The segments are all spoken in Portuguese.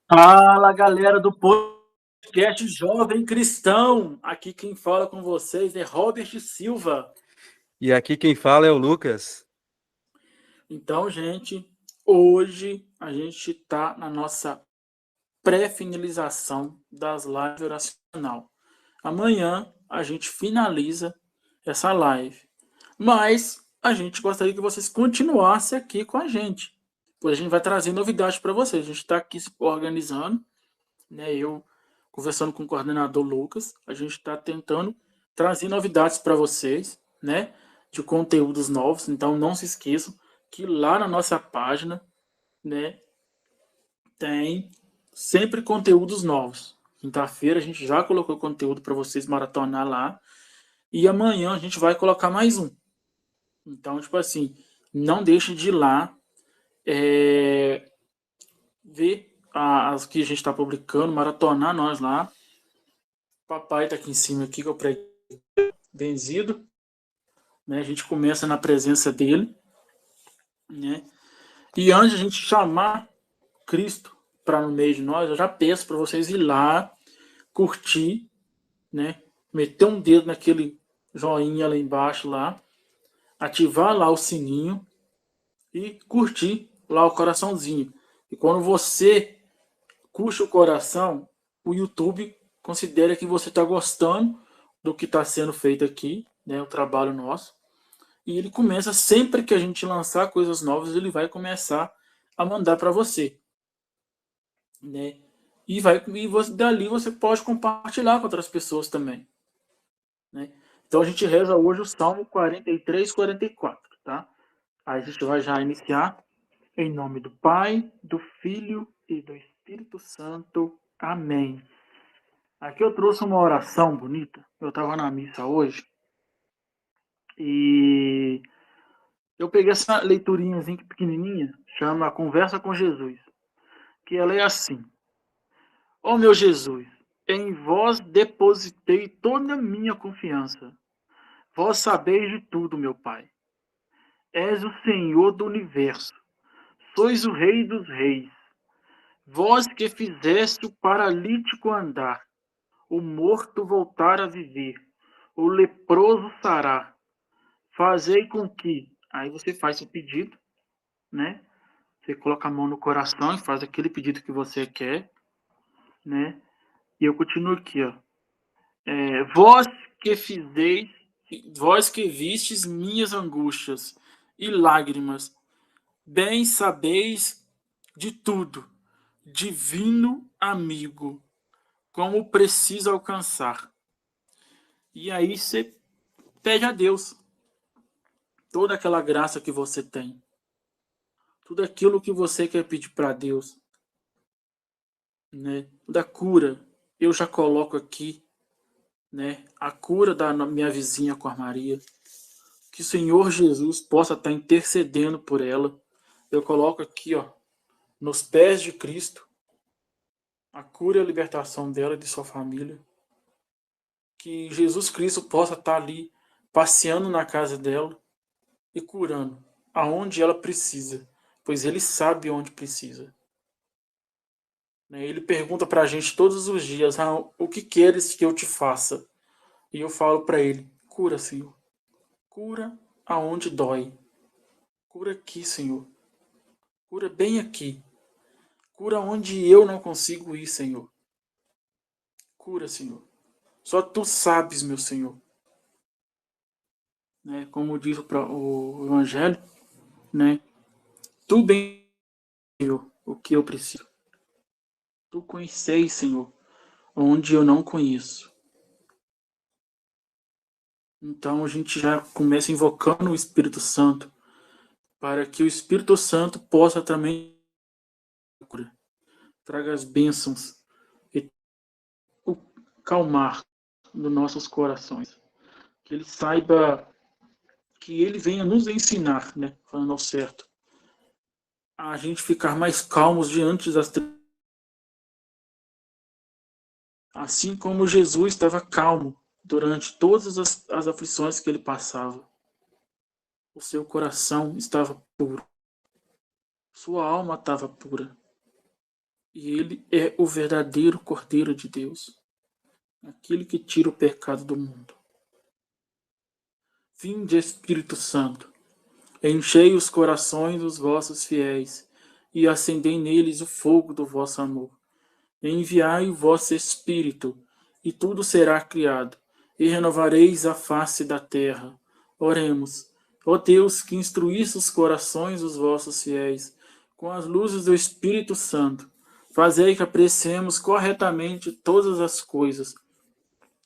Fala, galera do podcast Jovem Cristão. Aqui quem fala com vocês é Robert Silva. E aqui quem fala é o Lucas. Então, gente, hoje a gente está na nossa pré-finalização das lives oracional. Amanhã a gente finaliza essa live. Mas a gente gostaria que vocês continuassem aqui com a gente, pois a gente vai trazer novidades para vocês. A gente está aqui se organizando, né? Eu conversando com o coordenador Lucas, a gente está tentando trazer novidades para vocês, né? De conteúdos novos. Então não se esqueçam que lá na nossa página, né, tem sempre conteúdos novos. Quinta-feira a gente já colocou conteúdo para vocês maratonar lá e amanhã a gente vai colocar mais um. Então, tipo assim, não deixe de ir lá ver as que a gente está publicando, maratonar nós lá. Papai tá aqui em cima aqui, que eu preguei benzido, né? A gente começa na presença dele, né? E antes de a gente chamar Cristo para no meio de nós, eu já peço para vocês ir lá, curtir, né? Meter um dedo naquele joinha lá embaixo lá, ativar lá o sininho e curtir lá o coraçãozinho. E quando você curte o coração, o YouTube considera que você está gostando do que está sendo feito aqui, né? O trabalho nosso. E ele começa, sempre que a gente lançar coisas novas, ele vai começar a mandar para você, né? Dali você pode compartilhar com outras pessoas também, né? Então a gente reza hoje o Salmo 43, 44, tá? Aí a gente vai já iniciar em nome do Pai, do Filho e do Espírito Santo. Amém. Aqui eu trouxe uma oração bonita. Eu estava na missa hoje e eu peguei essa leiturinha pequenininha, chama Conversa com Jesus, que ela é assim: Ó meu Jesus, em vós depositei toda a minha confiança. Vós sabeis de tudo, meu Pai. És o Senhor do universo. Sois o Rei dos reis. Vós que fizeste o paralítico andar, o morto voltar a viver, o leproso sarar. Fazei com que... Aí você faz o pedido, né? Você coloca a mão no coração e faz aquele pedido que você quer, né? E eu continuo aqui, ó. Vós que fizeis, vós que vistes minhas angústias e lágrimas, bem sabeis de tudo, divino amigo, como preciso alcançar. E aí você pede a Deus toda aquela graça que você tem, tudo aquilo que você quer pedir para Deus, né? Da cura, eu já coloco aqui, né? A cura da minha vizinha com a Maria, que o Senhor Jesus possa estar intercedendo por ela. Eu coloco aqui, ó, nos pés de Cristo, a cura e a libertação dela e de sua família. Que Jesus Cristo possa estar ali passeando na casa dela e curando aonde ela precisa, pois ele sabe onde precisa. Ele pergunta para a gente todos os dias: o que queres que eu te faça? E eu falo para ele: cura, Senhor. Cura aonde dói. Cura aqui, Senhor. Cura bem aqui. Cura onde eu não consigo ir, Senhor. Cura, Senhor. Só tu sabes, meu Senhor. Né? Como diz o Evangelho, né? Tu bem, Senhor, o que eu preciso. Tu conheceis, Senhor, onde eu não conheço. Então a gente já começa invocando o Espírito Santo, para que o Espírito Santo possa também cura, traga as bênçãos e o calmar nos nossos corações. Que ele saiba, que ele venha nos ensinar, né, falando ao certo, a gente ficar mais calmos diante das assim como Jesus estava calmo durante todas as aflições que ele passava. O seu coração estava puro, sua alma estava pura. e ele é o verdadeiro Cordeiro de Deus, aquele que tira o pecado do mundo. Vinde, Espírito Santo, enchei os corações dos vossos fiéis e acendei neles o fogo do vosso amor. Enviai o vosso Espírito, e tudo será criado, e renovareis a face da terra. Oremos. Ó Deus, que instruísse os corações dos vossos fiéis, com as luzes do Espírito Santo, fazei que apreciemos corretamente todas as coisas,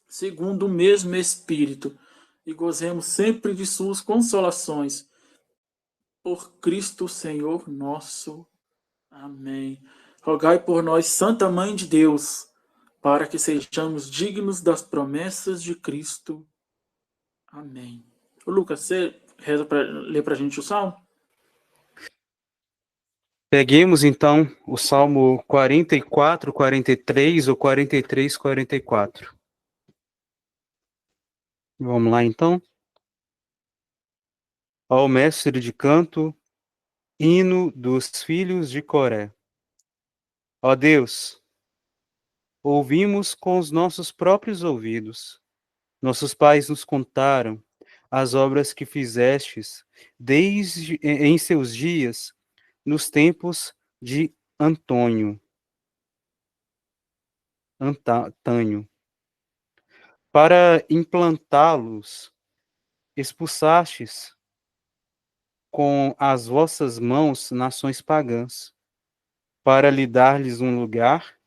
segundo o mesmo Espírito, e gozemos sempre de suas consolações. Por Cristo Senhor nosso. Amém. Rogai por nós, Santa Mãe de Deus, para que sejamos dignos das promessas de Cristo. Amém. Ô, Lucas, você reza para ler para a gente o Salmo? Peguemos então o Salmo 44, 43 ou 43, 44. Vamos lá então. Ao mestre de canto, hino dos filhos de Coré. Ó Deus, ouvimos com os nossos próprios ouvidos. Nossos pais nos contaram as obras que fizestes desde em seus dias, nos tempos de Antônio. Para implantá-los, expulsastes com as vossas mãos nações pagãs, para lhe dar-lhes um lugar,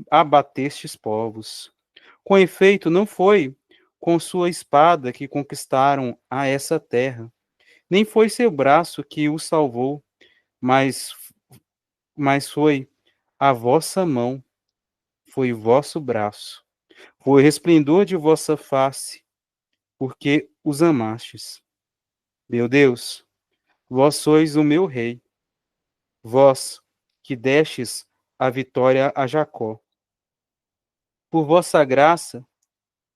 abatestes povos. Com efeito, não foi com sua espada que conquistaram a essa terra, nem foi seu braço que o salvou, mas foi a vossa mão, foi o vosso braço, foi o resplendor de vossa face, porque os amastes. Meu Deus, vós sois o meu rei, vós que destes a vitória a Jacó. Por vossa graça,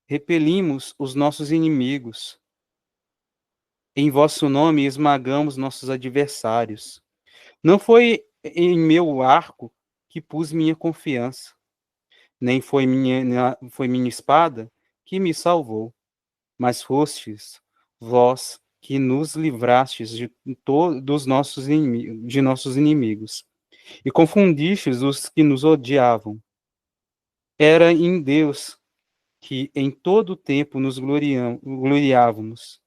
repelimos os nossos inimigos. Em vosso nome esmagamos nossos adversários. Não foi em meu arco que pus minha confiança, nem foi minha espada que me salvou, mas fostes vós que nos livrastes de nossos inimigos, e confundistes os que nos odiavam. Era em Deus que em todo o tempo nos gloriávamos,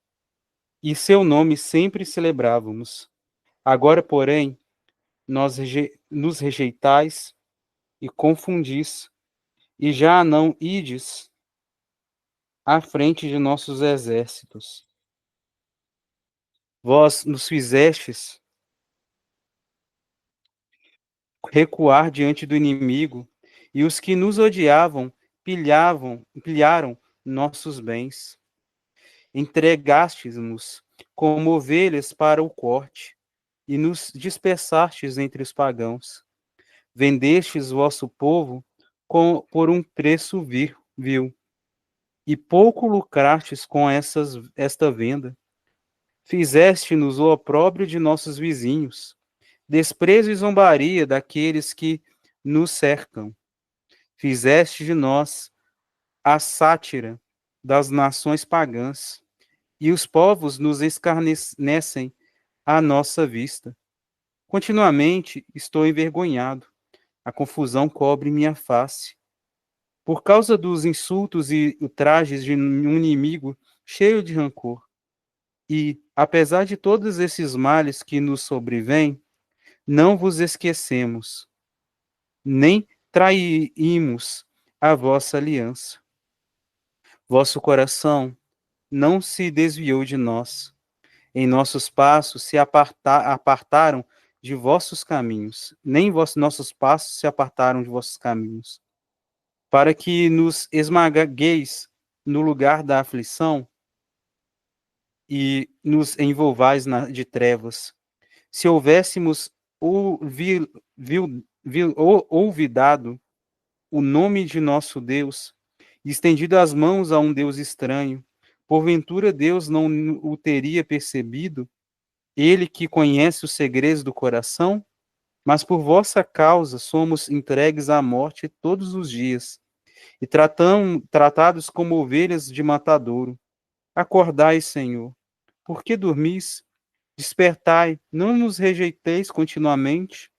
e seu nome sempre celebrávamos. Agora, porém, nos rejeitais e confundis, e já não ides à frente de nossos exércitos. Vós nos fizestes recuar diante do inimigo, e os que nos odiavam pilharam nossos bens. Entregastes-nos como ovelhas para o corte, e nos dispersastes entre os pagãos. Vendestes vosso povo por um preço vil, e pouco lucrastes com esta venda. Fizeste-nos o opróbrio de nossos vizinhos, desprezo e zombaria daqueles que nos cercam. Fizeste de nós a sátira das nações pagãs, e os povos nos escarnecem à nossa vista. Continuamente estou envergonhado, a confusão cobre minha face. Por causa dos insultos e ultrajes de um inimigo cheio de rancor. E, apesar de todos esses males que nos sobrevêm, não vos esquecemos, nem traímos a vossa aliança. Vosso coração não se desviou de nós. Em nossos passos se apartaram de vossos caminhos, nem nossos passos se apartaram de vossos caminhos. Para que nos esmagueis no lugar da aflição e nos envolvais de trevas. Se houvéssemos olvidado o nome de nosso Deus, estendido as mãos a um Deus estranho, porventura Deus não o teria percebido? Ele que conhece os segredos do coração? Mas por vossa causa somos entregues à morte todos os dias, e tratados como ovelhas de matadouro. Acordai, Senhor. Por que dormis? Despertai, não nos rejeiteis continuamente,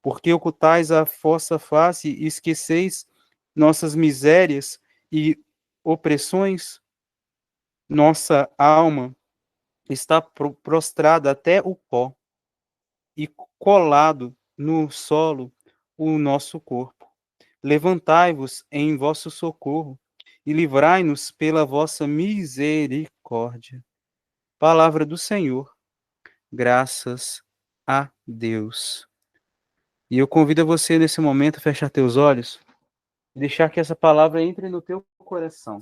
porque ocultais a vossa face e esqueceis nossas misérias e opressões. Nossa alma está prostrada até o pó e colado no solo o nosso corpo. Levantai-vos em vosso socorro e livrai-nos pela vossa misericórdia. Palavra do Senhor, graças a Deus. E eu convido você nesse momento a fechar teus olhos e deixar que essa palavra entre no teu coração.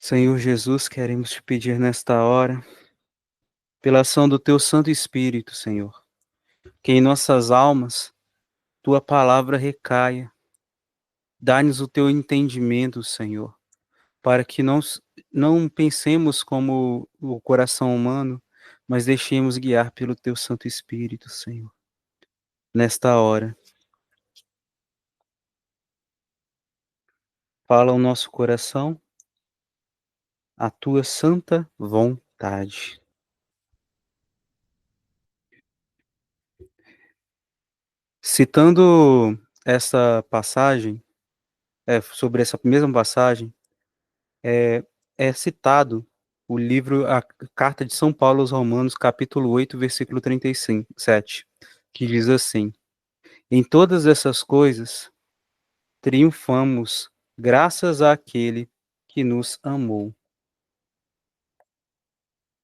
Senhor Jesus, queremos te pedir nesta hora, pela ação do teu Santo Espírito, Senhor, que em nossas almas tua palavra recaia. Dá-nos o teu entendimento, Senhor, para que não pensemos como o coração humano, mas deixemos guiar pelo teu Santo Espírito, Senhor. Nesta hora, fala ao nosso coração a tua santa vontade. Citando essa passagem, sobre essa mesma passagem, é citado o livro, a Carta de São Paulo aos Romanos, capítulo 8, versículo 37, que diz assim: em todas essas coisas, triunfamos graças àquele que nos amou.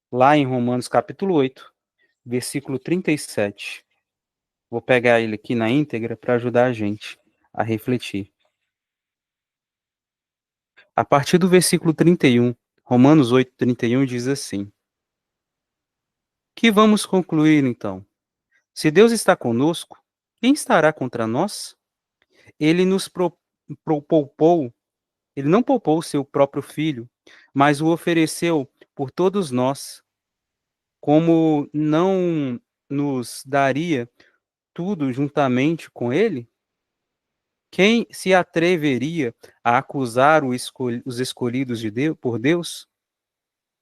Lá em Romanos, capítulo 8, versículo 37. Vou pegar ele aqui na íntegra para ajudar a gente a refletir. A partir do versículo 31, Romanos 8, 31 diz assim: que vamos concluir então? Se Deus está conosco, quem estará contra nós? Ele nos poupou, ele não poupou o seu próprio filho, mas o ofereceu por todos nós. Como não nos daria tudo juntamente com ele? Quem se atreveria a acusar os escolhidos de Deus, por Deus?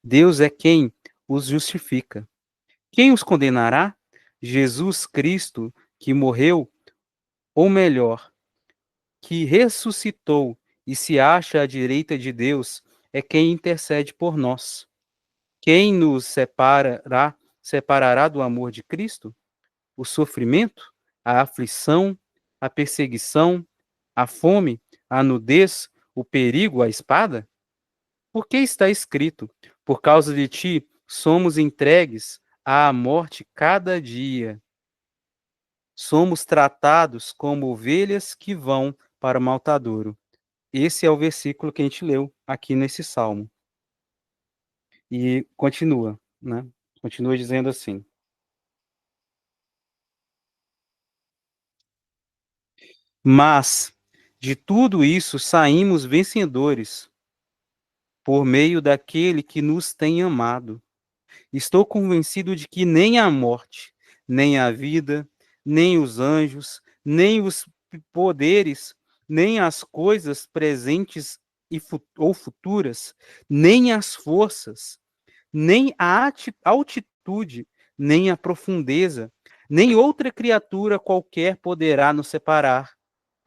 Deus é quem os justifica. Quem os condenará? Jesus Cristo, que morreu, ou melhor, que ressuscitou e se acha à direita de Deus, é quem intercede por nós. Quem nos separará do amor de Cristo? O sofrimento, a aflição, a perseguição, a fome, a nudez, o perigo, a espada? Porque está escrito: por causa de ti somos entregues à morte cada dia. Somos tratados como ovelhas que vão para o matadouro. Esse é o versículo que a gente leu aqui nesse salmo. E continua, né? Continua dizendo assim: mas de tudo isso saímos vencedores por meio daquele que nos tem amado. Estou convencido de que nem a morte, nem a vida, nem os anjos, nem os poderes, nem as coisas presentes ou futuras, nem as forças, nem a altitude, nem a profundeza, nem outra criatura qualquer poderá nos separar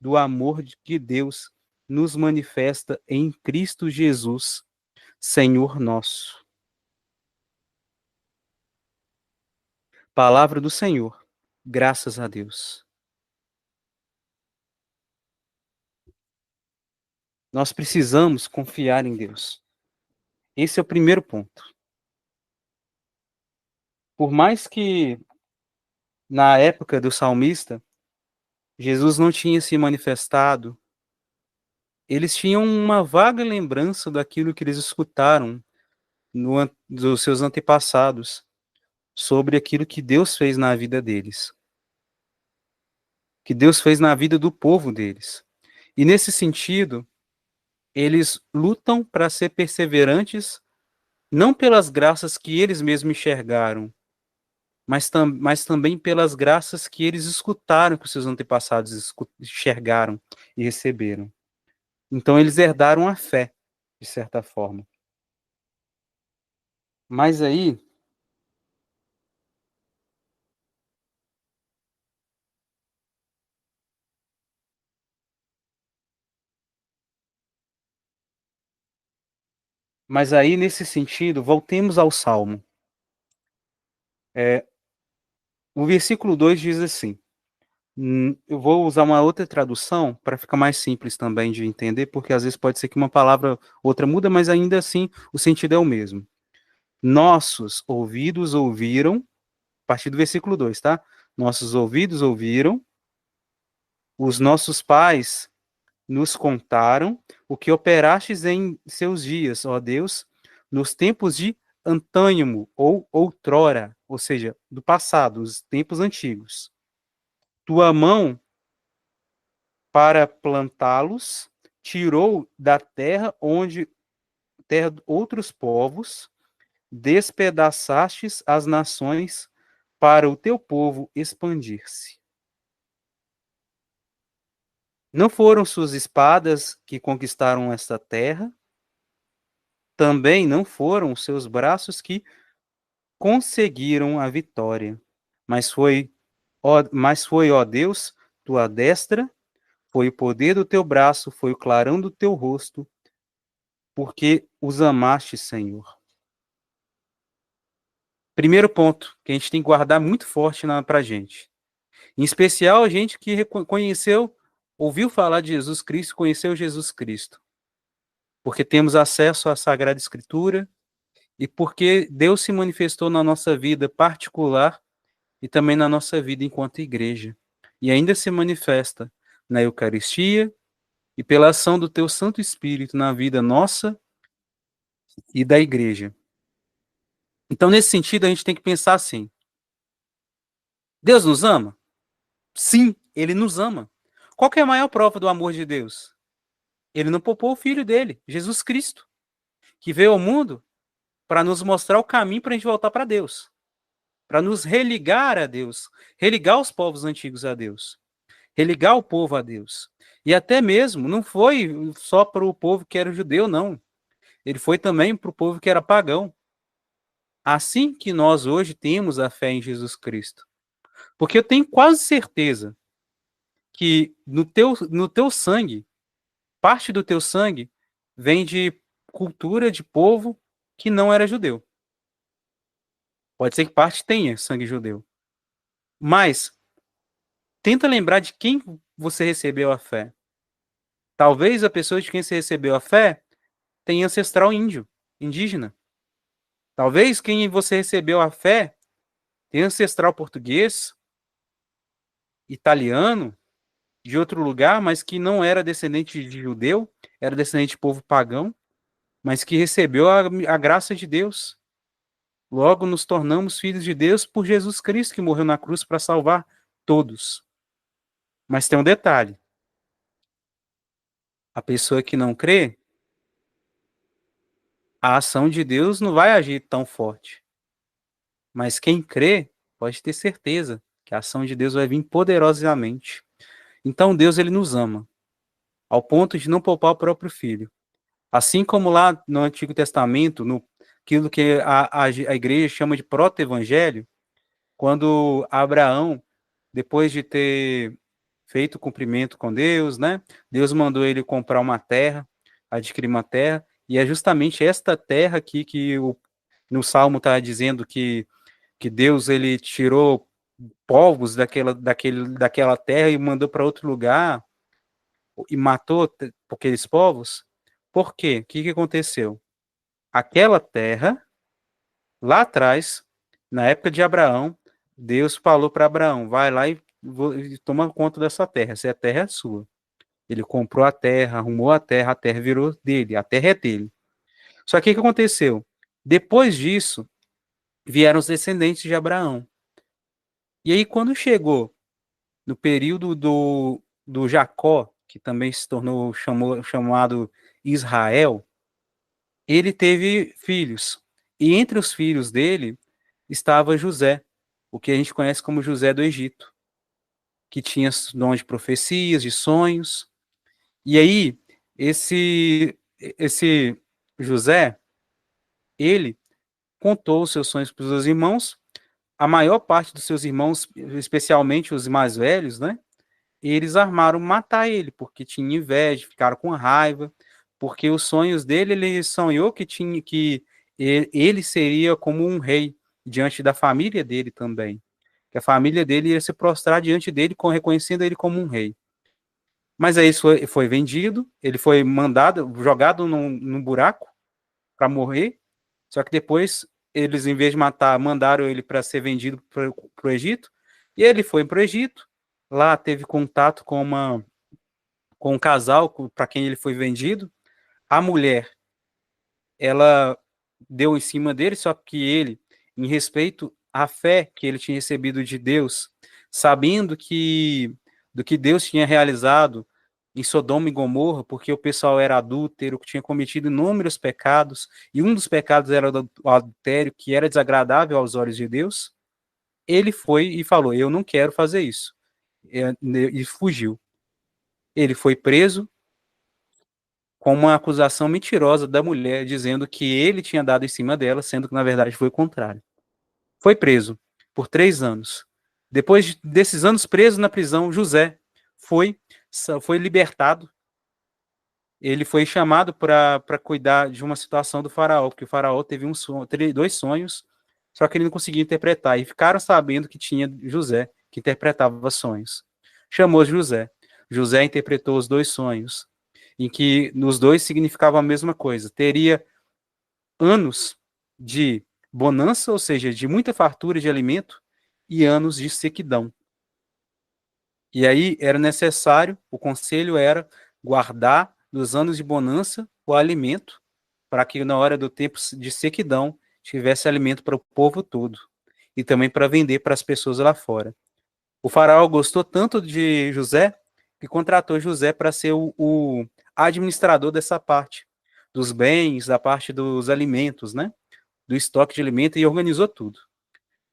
do amor que Deus nos manifesta em Cristo Jesus, Senhor nosso. Palavra do Senhor. Graças a Deus. Nós precisamos confiar em Deus. Esse é o primeiro ponto. Por mais que na época do salmista, Jesus não tinha se manifestado, eles tinham uma vaga lembrança daquilo que eles escutaram dos seus antepassados, sobre aquilo que Deus fez na vida deles, que Deus fez na vida do povo deles. E nesse sentido, eles lutam para ser perseverantes, não pelas graças que eles mesmos enxergaram, mas também pelas graças que eles escutaram, que os seus antepassados enxergaram e receberam. Então, eles herdaram a fé, de certa forma. Mas aí, nesse sentido, voltemos ao Salmo. O versículo 2 diz assim, eu vou usar uma outra tradução para ficar mais simples também de entender, porque às vezes pode ser que uma palavra outra muda, mas ainda assim o sentido é o mesmo. Nossos ouvidos ouviram, a partir do versículo 2, tá? Nossos ouvidos ouviram, os nossos pais nos contaram o que operastes em seus dias, ó Deus, nos tempos de antânimo, ou outrora, ou seja, do passado, os tempos antigos. Tua mão para plantá-los tirou da terra onde outros povos, despedaçastes as nações para o teu povo expandir-se. Não foram suas espadas que conquistaram esta terra, também não foram seus braços que conseguiram a vitória, ó Deus, tua destra, foi o poder do teu braço, foi o clarão do teu rosto, porque os amaste, Senhor. Primeiro ponto que a gente tem que guardar muito forte para a gente. Em especial a gente que conheceu, ouviu falar de Jesus Cristo, conheceu Jesus Cristo. Porque temos acesso à Sagrada Escritura e porque Deus se manifestou na nossa vida particular e também na nossa vida enquanto igreja. E ainda se manifesta na Eucaristia e pela ação do teu Santo Espírito na vida nossa e da igreja. Então, nesse sentido, a gente tem que pensar assim: Deus nos ama? Sim, ele nos ama. Qual que é a maior prova do amor de Deus? Ele não poupou o filho dele, Jesus Cristo, que veio ao mundo para nos mostrar o caminho para a gente voltar para Deus, para nos religar a Deus, religar os povos antigos a Deus, religar o povo a Deus. E até mesmo, não foi só para o povo que era judeu, não. Ele foi também para o povo que era pagão. Assim que nós hoje temos a fé em Jesus Cristo. Porque eu tenho quase certeza que no teu sangue, parte do teu sangue vem de cultura de povo que não era judeu. Pode ser que parte tenha sangue judeu. Mas tenta lembrar de quem você recebeu a fé. Talvez a pessoa de quem você recebeu a fé tenha ancestral indígena. Talvez quem você recebeu a fé tenha ancestral português, italiano, de outro lugar, mas que não era descendente de judeu, era descendente de povo pagão, mas que recebeu a graça de Deus. Logo nos tornamos filhos de Deus por Jesus Cristo, que morreu na cruz para salvar todos. Mas tem um detalhe: a pessoa que não crê, a ação de Deus não vai agir tão forte. Mas quem crê, pode ter certeza que a ação de Deus vai vir poderosamente. Então Deus, ele nos ama, ao ponto de não poupar o próprio filho. Assim como lá no Antigo Testamento, no aquilo que a igreja chama de proto-evangelho, quando Abraão, depois de ter feito o cumprimento com Deus, né? Deus mandou ele comprar uma terra, adquirir uma terra, e é justamente esta terra aqui que no Salmo está dizendo que Deus ele tirou povos daquela terra e mandou para outro lugar e matou aqueles povos. Por quê? O que aconteceu? Aquela terra, lá atrás, na época de Abraão, Deus falou para Abraão: vai lá e toma conta dessa terra, essa terra é sua. Ele comprou a terra, arrumou a terra virou dele, a terra é dele. Só que o que aconteceu? Depois disso, vieram os descendentes de Abraão. E aí, quando chegou no período do Jacó, que também se tornou chamado Israel, ele teve filhos. E entre os filhos dele estava José, o que a gente conhece como José do Egito, que tinha dom de profecias, de sonhos. E aí, esse José, ele contou os seus sonhos para os seus irmãos. A maior parte dos seus irmãos, especialmente os mais velhos, né? Eles armaram matar ele, porque tinha inveja, ficaram com raiva, porque os sonhos dele, ele sonhou que ele seria como um rei diante da família dele também. Que a família dele ia se prostrar diante dele, reconhecendo ele como um rei. Mas aí isso foi vendido, ele foi mandado, jogado num buraco para morrer, só que depois eles, em vez de matar, mandaram ele para ser vendido para o Egito, e ele foi para o Egito, lá teve contato com um casal para quem ele foi vendido. A mulher, ela deu em cima dele, só que ele, em respeito à fé que ele tinha recebido de Deus, sabendo do que Deus tinha realizado em Sodoma e Gomorra, porque o pessoal era adúltero, que tinha cometido inúmeros pecados, e um dos pecados era o adultério, que era desagradável aos olhos de Deus. Ele foi e falou: eu não quero fazer isso. E fugiu. Ele foi preso com uma acusação mentirosa da mulher, dizendo que ele tinha dado em cima dela, sendo que na verdade foi o contrário. Foi preso por 3 anos. Depois desses anos preso na prisão, José foi libertado. Ele foi chamado para cuidar de uma situação do faraó, porque o faraó teve 2 sonhos, só que ele não conseguia interpretar. E ficaram sabendo que tinha José, que interpretava sonhos. Chamou José. José interpretou os 2 sonhos, em que nos dois significava a mesma coisa. Teria anos de bonança, ou seja, de muita fartura de alimento, e anos de sequidão. E aí era necessário, o conselho era guardar nos anos de bonança o alimento, para que na hora do tempo de sequidão tivesse alimento para o povo todo, e também para vender para as pessoas lá fora. O faraó gostou tanto de José, que contratou José para ser o administrador dessa parte, dos bens, da parte dos alimentos, né? Do estoque de alimento, e organizou tudo.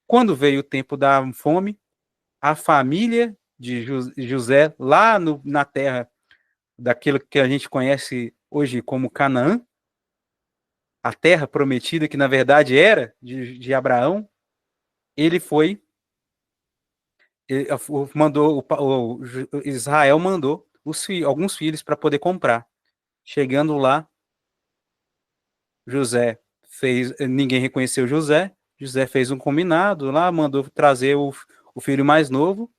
Quando veio o tempo da fome, a família de José, lá na terra daquilo que a gente conhece hoje como Canaã, a terra prometida, que na verdade era de Abraão, ele foi, Israel mandou alguns filhos para poder comprar. Chegando lá, ninguém reconheceu José fez um combinado lá, mandou trazer o filho mais novo,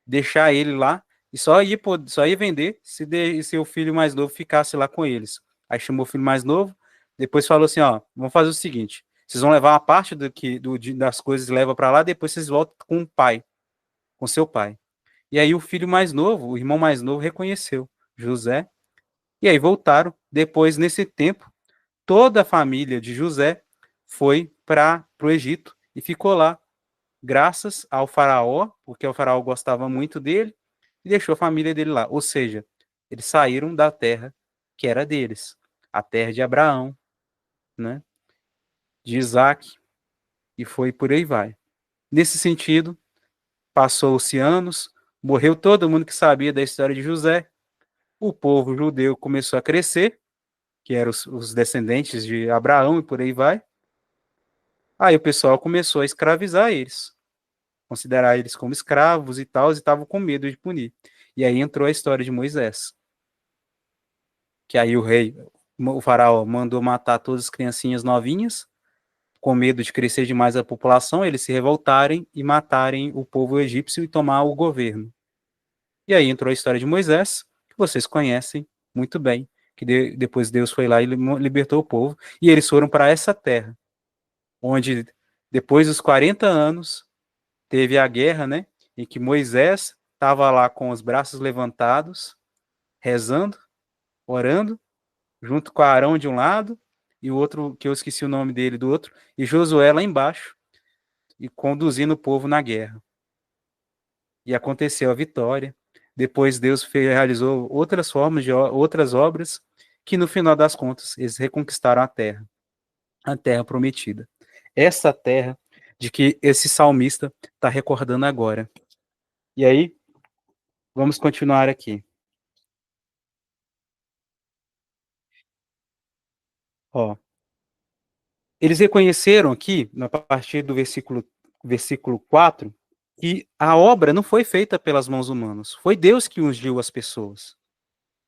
deixar ele lá, e só ia vender se o filho mais novo ficasse lá com eles. Aí chamou o filho mais novo, depois falou assim, ó, vamos fazer o seguinte, vocês vão levar uma parte das coisas, leva para lá, depois vocês voltam com o pai, com seu pai. E aí o filho mais novo, o irmão mais novo, reconheceu José, e aí voltaram. Depois, nesse tempo, toda a família de José foi para o Egito e ficou lá, graças ao faraó, porque o faraó gostava muito dele, e deixou a família dele lá. Ou seja, eles saíram da terra que era deles, a terra de Abraão, né, de Isaac, e foi por aí vai. Nesse sentido, passou-se anos, morreu todo mundo que sabia da história de José, o povo judeu começou a crescer, que eram os descendentes de Abraão e por aí vai. Aí o pessoal começou a escravizar eles, considerar eles como escravos e tal, e estavam com medo de punir. E aí entrou a história de Moisés, que aí o faraó mandou matar todas as criancinhas novinhas, com medo de crescer demais a população, eles se revoltarem e matarem o povo egípcio e tomar o governo. E aí entrou a história de Moisés, que vocês conhecem muito bem, que depois Deus foi lá e libertou o povo, e eles foram para essa terra, onde depois dos 40 anos teve a guerra, né, em que Moisés estava lá com os braços levantados, rezando, orando, junto com Arão de um lado, e o outro, que eu esqueci o nome dele, do outro, e Josué lá embaixo, e conduzindo o povo na guerra. E aconteceu a vitória. Depois Deus realizou outras formas de outras obras, que no final das contas eles reconquistaram a terra prometida. Essa terra de que esse salmista está recordando agora. E aí, vamos continuar aqui. Ó, eles reconheceram aqui, a partir do versículo 4, que a obra não foi feita pelas mãos humanas. Foi Deus que ungiu as pessoas.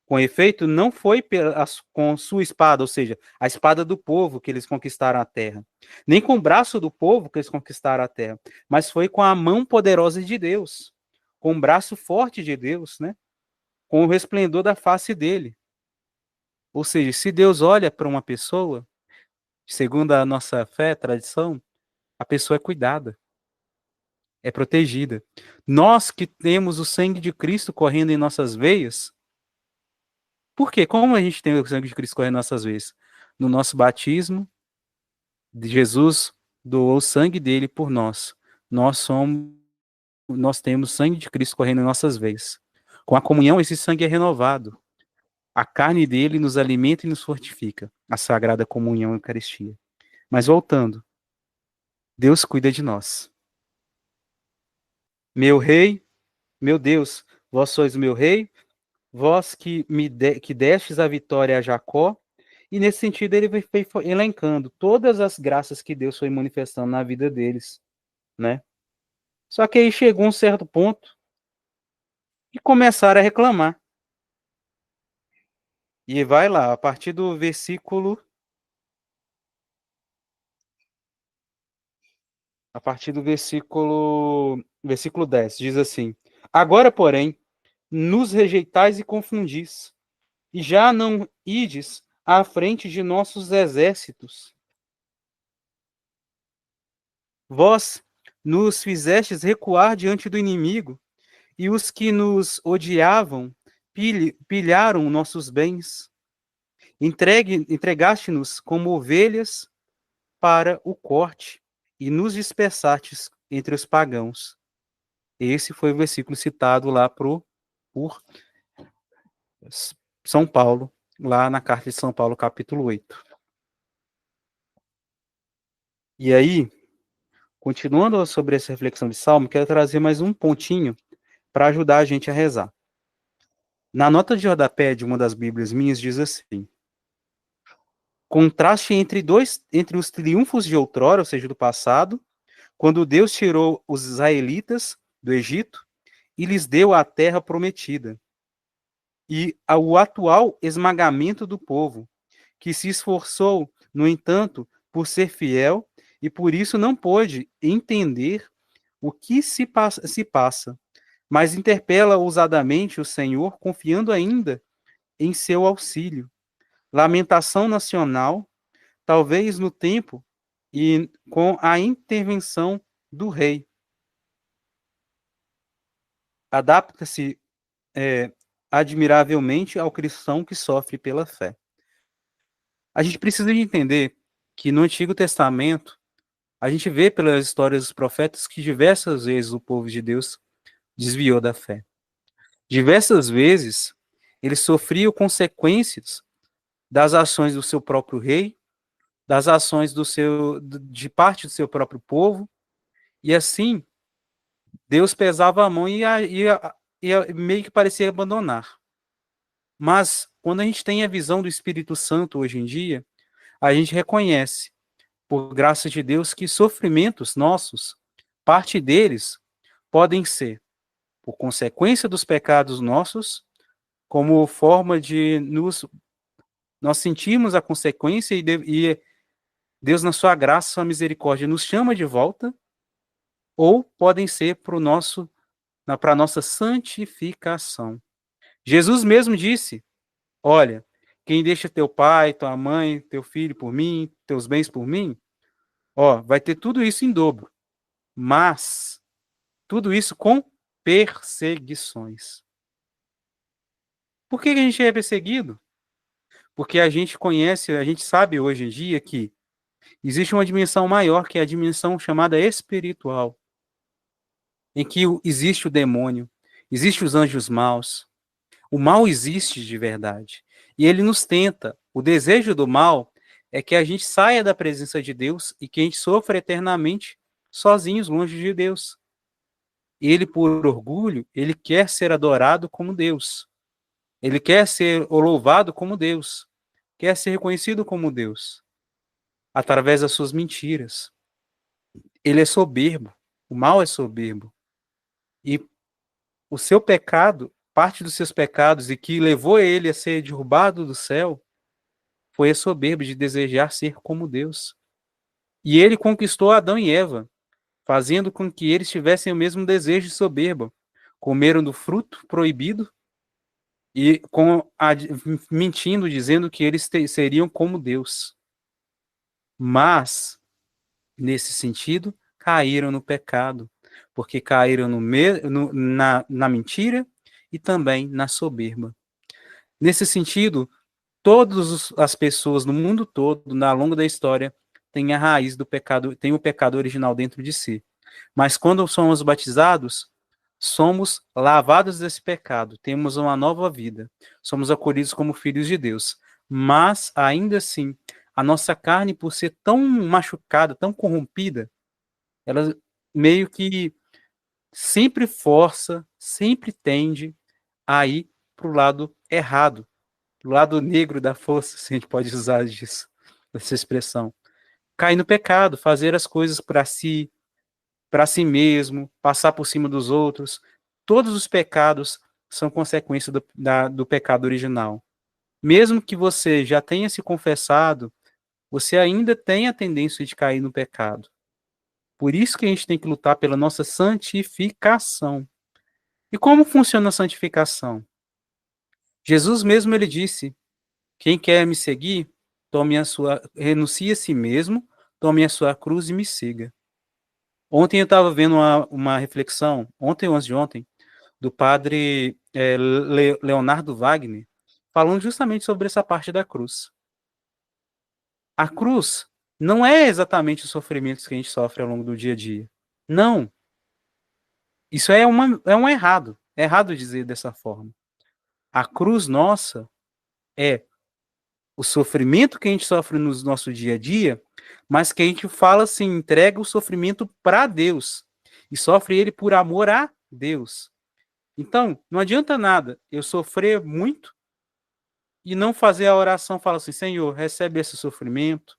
Com efeito, não foi com sua espada, ou seja, a espada do povo que eles conquistaram a terra, nem com o braço do povo que eles conquistaram a terra, mas foi com a mão poderosa de Deus, com o braço forte de Deus, né? Com o resplendor da face dele. Ou seja, se Deus olha para uma pessoa, segundo a nossa fé, tradição, a pessoa é cuidada, é protegida. Nós que temos o sangue de Cristo correndo em nossas veias, por quê? Como a gente tem o sangue de Cristo correndo em nossas veias? No nosso batismo, Jesus doou o sangue dele por nós. Nós temos o sangue de Cristo correndo em nossas veias. Com a comunhão, esse sangue é renovado. A carne dele nos alimenta e nos fortifica. A sagrada comunhão e Eucaristia. Mas voltando, Deus cuida de nós. Meu rei, meu Deus, vós sois o meu rei, vós que destes a vitória a Jacó. E nesse sentido ele foi elencando todas as graças que Deus foi manifestando na vida deles, né? Só que aí chegou um certo ponto e começaram a reclamar. E vai lá, a partir do versículo 10, diz assim: Agora, porém, nos rejeitais e confundis, e já não ides à frente de nossos exércitos. Vós nos fizestes recuar diante do inimigo, e os que nos odiavam pilharam nossos bens. Entregaste-nos como ovelhas para o corte, e nos dispersastes entre os pagãos. Esse foi o versículo citado lá por São Paulo, lá na carta de São Paulo, capítulo 8. E aí, continuando sobre essa reflexão de Salmo, quero trazer mais um pontinho para ajudar a gente a rezar. Na nota de rodapé de uma das Bíblias minhas diz assim: contraste entre os triunfos de outrora, ou seja, do passado, quando Deus tirou os israelitas do Egito e lhes deu a terra prometida, e o atual esmagamento do povo, que se esforçou, no entanto, por ser fiel e por isso não pôde entender o que se passa, mas interpela ousadamente o Senhor, confiando ainda em seu auxílio. Lamentação nacional, talvez no tempo e com a intervenção do rei. Adapta-se admiravelmente ao cristão que sofre pela fé. A gente precisa de entender que no Antigo Testamento, a gente vê pelas histórias dos profetas que diversas vezes o povo de Deus desviou da fé. Diversas vezes eles sofriam consequências das ações do seu próprio rei, das ações de parte do seu próprio povo, e assim Deus pesava a mão e meio que parecia abandonar. Mas quando a gente tem a visão do Espírito Santo hoje em dia, a gente reconhece, por graça de Deus, que sofrimentos nossos, parte deles, podem ser por consequência dos pecados nossos, como forma de nós sentirmos a consequência e Deus, na sua graça, sua misericórdia, nos chama de volta, ou podem ser para a nossa santificação. Jesus mesmo disse: olha, quem deixa teu pai, tua mãe, teu filho por mim, teus bens por mim, vai ter tudo isso em dobro. Mas tudo isso com perseguições. Por que a gente é perseguido? Porque a gente conhece, a gente sabe hoje em dia que existe uma dimensão maior, que é a dimensão chamada espiritual, em que existe o demônio, existe os anjos maus. O mal existe de verdade. E ele nos tenta. O desejo do mal é que a gente saia da presença de Deus e que a gente sofra eternamente sozinhos, longe de Deus. Ele, por orgulho, ele quer ser adorado como Deus. Ele quer ser louvado como Deus. Quer ser reconhecido como Deus, através das suas mentiras. Ele é soberbo. O mal é soberbo. E o seu pecado, parte dos seus pecados, e que levou ele a ser derrubado do céu, foi a soberba de desejar ser como Deus. E ele conquistou Adão e Eva, fazendo com que eles tivessem o mesmo desejo de soberba. Comeram do fruto proibido e mentindo, dizendo que eles seriam como Deus. Mas, nesse sentido, caíram no pecado, porque caíram na mentira e também na soberba. Nesse sentido, todas as pessoas no mundo todo, ao longo da história, têm a raiz do pecado, tem o pecado original dentro de si. Mas quando somos batizados, somos lavados desse pecado, temos uma nova vida, somos acolhidos como filhos de Deus. Mas, ainda assim, a nossa carne, por ser tão machucada, tão corrompida, ela meio que sempre força, sempre tende a ir para o lado errado, do lado negro da força, se a gente pode usar disso, essa expressão. Cair no pecado, fazer as coisas para si mesmo, passar por cima dos outros. Todos os pecados são consequência do pecado original. Mesmo que você já tenha se confessado, você ainda tem a tendência de cair no pecado. Por isso que a gente tem que lutar pela nossa santificação. E como funciona a santificação? Jesus mesmo ele disse: quem quer me seguir, renuncie a si mesmo, tome a sua cruz e me siga. Ontem eu estava vendo uma reflexão, ontem ou antes de ontem, do padre Leonardo Wagner, falando justamente sobre essa parte da cruz. A cruz não é exatamente os sofrimentos que a gente sofre ao longo do dia a dia. Não. Isso é um errado. É errado dizer dessa forma. A cruz nossa é o sofrimento que a gente sofre no nosso dia a dia, mas que a gente fala assim, entrega o sofrimento para Deus e sofre ele por amor a Deus. Então, não adianta nada eu sofrer muito e não fazer a oração, falar assim, Senhor, recebe esse sofrimento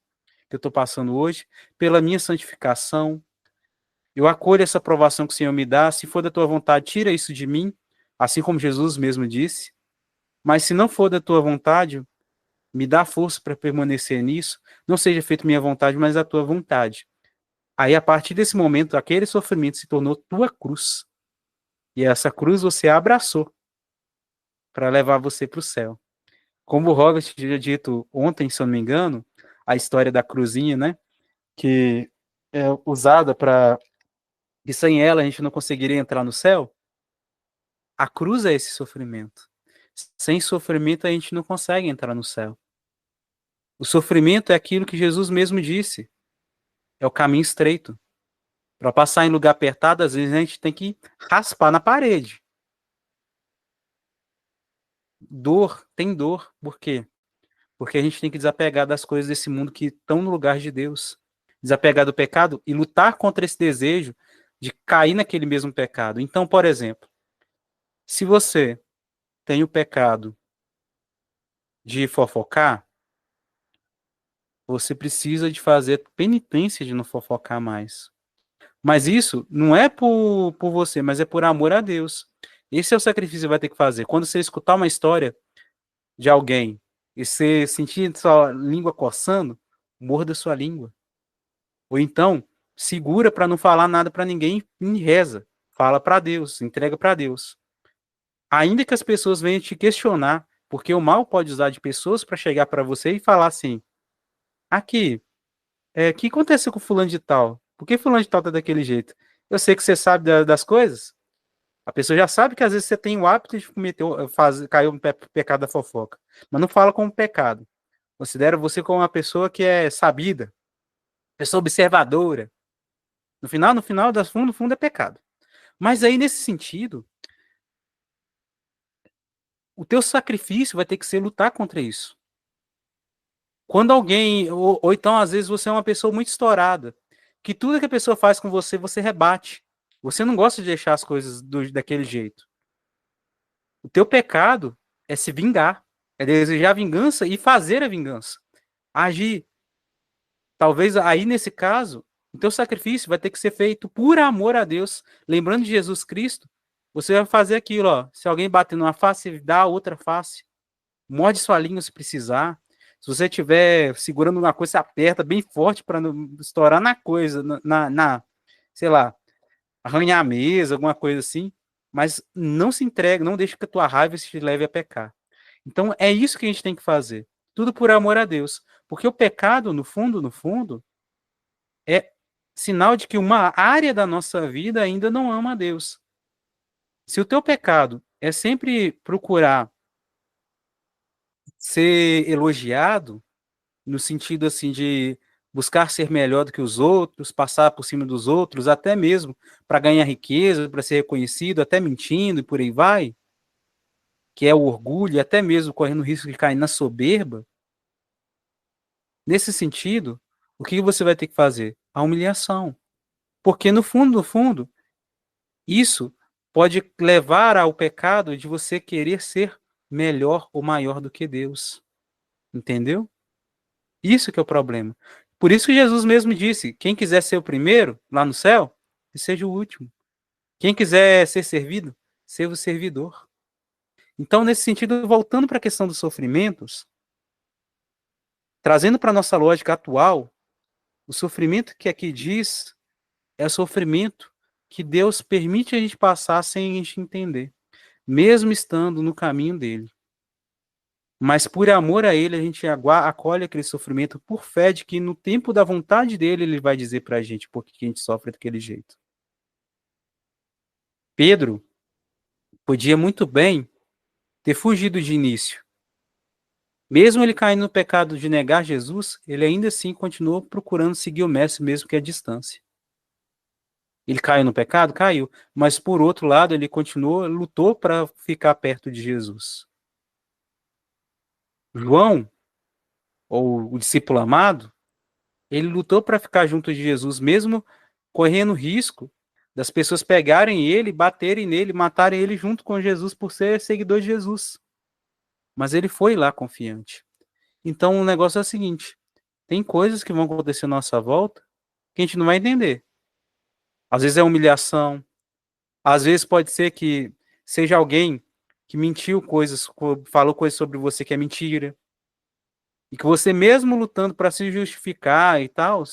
que eu estou passando hoje, pela minha santificação, eu acolho essa provação que o Senhor me dá, se for da tua vontade, tira isso de mim, assim como Jesus mesmo disse, mas se não for da tua vontade, me dá força para permanecer nisso, não seja feita minha vontade, mas a tua vontade. Aí, a partir desse momento, aquele sofrimento se tornou tua cruz. E essa cruz você abraçou para levar você para o céu. Como o Robert tinha dito ontem, se eu não me engano, a história da cruzinha, né? Que é usada para que sem ela a gente não conseguiria entrar no céu. A cruz é esse sofrimento. Sem sofrimento a gente não consegue entrar no céu. O sofrimento é aquilo que Jesus mesmo disse. É o caminho estreito. Para passar em lugar apertado, às vezes a gente tem que raspar na parede. Dor, tem dor. Por quê? Porque a gente tem que desapegar das coisas desse mundo que estão no lugar de Deus. Desapegar do pecado e lutar contra esse desejo de cair naquele mesmo pecado. Então, por exemplo, se você tem o pecado de fofocar, você precisa de fazer penitência de não fofocar mais. Mas isso não é por você, mas é por amor a Deus. Esse é o sacrifício que você vai ter que fazer. Quando você escutar uma história de alguém e você sentir sua língua coçando, morda sua língua. Ou então, segura para não falar nada para ninguém e reza. Fala para Deus, entrega para Deus. Ainda que as pessoas venham te questionar, porque o mal pode usar de pessoas para chegar para você e falar assim: aqui, o que aconteceu com fulano de tal? Por que fulano de tal tá daquele jeito? Eu sei que você sabe das coisas, A pessoa já sabe que às vezes você tem o hábito de caiu no pecado da fofoca, mas não fala como pecado. Considera você como uma pessoa que é sabida, pessoa observadora. No final, no fundo é pecado. Mas aí, nesse sentido, o teu sacrifício vai ter que ser lutar contra isso. Quando alguém, ou então às vezes você é uma pessoa muito estourada, que tudo que a pessoa faz com você, você rebate. Você não gosta de deixar as coisas daquele jeito. O teu pecado é se vingar, é desejar a vingança e fazer a vingança. Agir. Talvez aí, nesse caso, o teu sacrifício vai ter que ser feito por amor a Deus. Lembrando de Jesus Cristo, você vai fazer aquilo, ó. Se alguém bater numa face, dá a outra face. Morde sua língua se precisar. Se você estiver segurando uma coisa, você aperta bem forte para não estourar na coisa, sei lá, arranhar a mesa, alguma coisa assim. Mas não se entregue, não deixe que a tua raiva te leve a pecar. Então é isso que a gente tem que fazer. Tudo por amor a Deus. Porque o pecado, no fundo, é sinal de que uma área da nossa vida ainda não ama a Deus. Se o teu pecado é sempre procurar ser elogiado, no sentido assim de buscar ser melhor do que os outros, passar por cima dos outros, até mesmo para ganhar riqueza, para ser reconhecido, até mentindo e por aí vai, que é o orgulho, até mesmo correndo o risco de cair na soberba. Nesse sentido, o que você vai ter que fazer? A humilhação. Porque no fundo, isso pode levar ao pecado de você querer ser melhor ou maior do que Deus. Entendeu? Isso que é o problema. Por isso que Jesus mesmo disse: quem quiser ser o primeiro lá no céu, que seja o último. Quem quiser ser servido, seja o servidor. Então, nesse sentido, voltando para a questão dos sofrimentos, trazendo para a nossa lógica atual, o sofrimento que aqui diz é o sofrimento que Deus permite a gente passar sem a gente entender, mesmo estando no caminho dele. Mas por amor a ele, a gente acolhe aquele sofrimento por fé de que no tempo da vontade dele, ele vai dizer para a gente por que a gente sofre daquele jeito. Pedro podia muito bem ter fugido de início. Mesmo ele caindo no pecado de negar Jesus, ele ainda assim continuou procurando seguir o mestre mesmo que a distância. Ele caiu no pecado? Caiu. Mas por outro lado, ele continuou, lutou para ficar perto de Jesus. João, ou o discípulo amado, ele lutou para ficar junto de Jesus, mesmo correndo risco das pessoas pegarem ele, baterem nele, matarem ele junto com Jesus por ser seguidor de Jesus. Mas ele foi lá confiante. Então o negócio é o seguinte: tem coisas que vão acontecer à nossa volta que a gente não vai entender. Às vezes é humilhação, às vezes pode ser que seja alguém que mentiu coisas, falou coisas sobre você que é mentira. E que você mesmo lutando para se justificar e tal,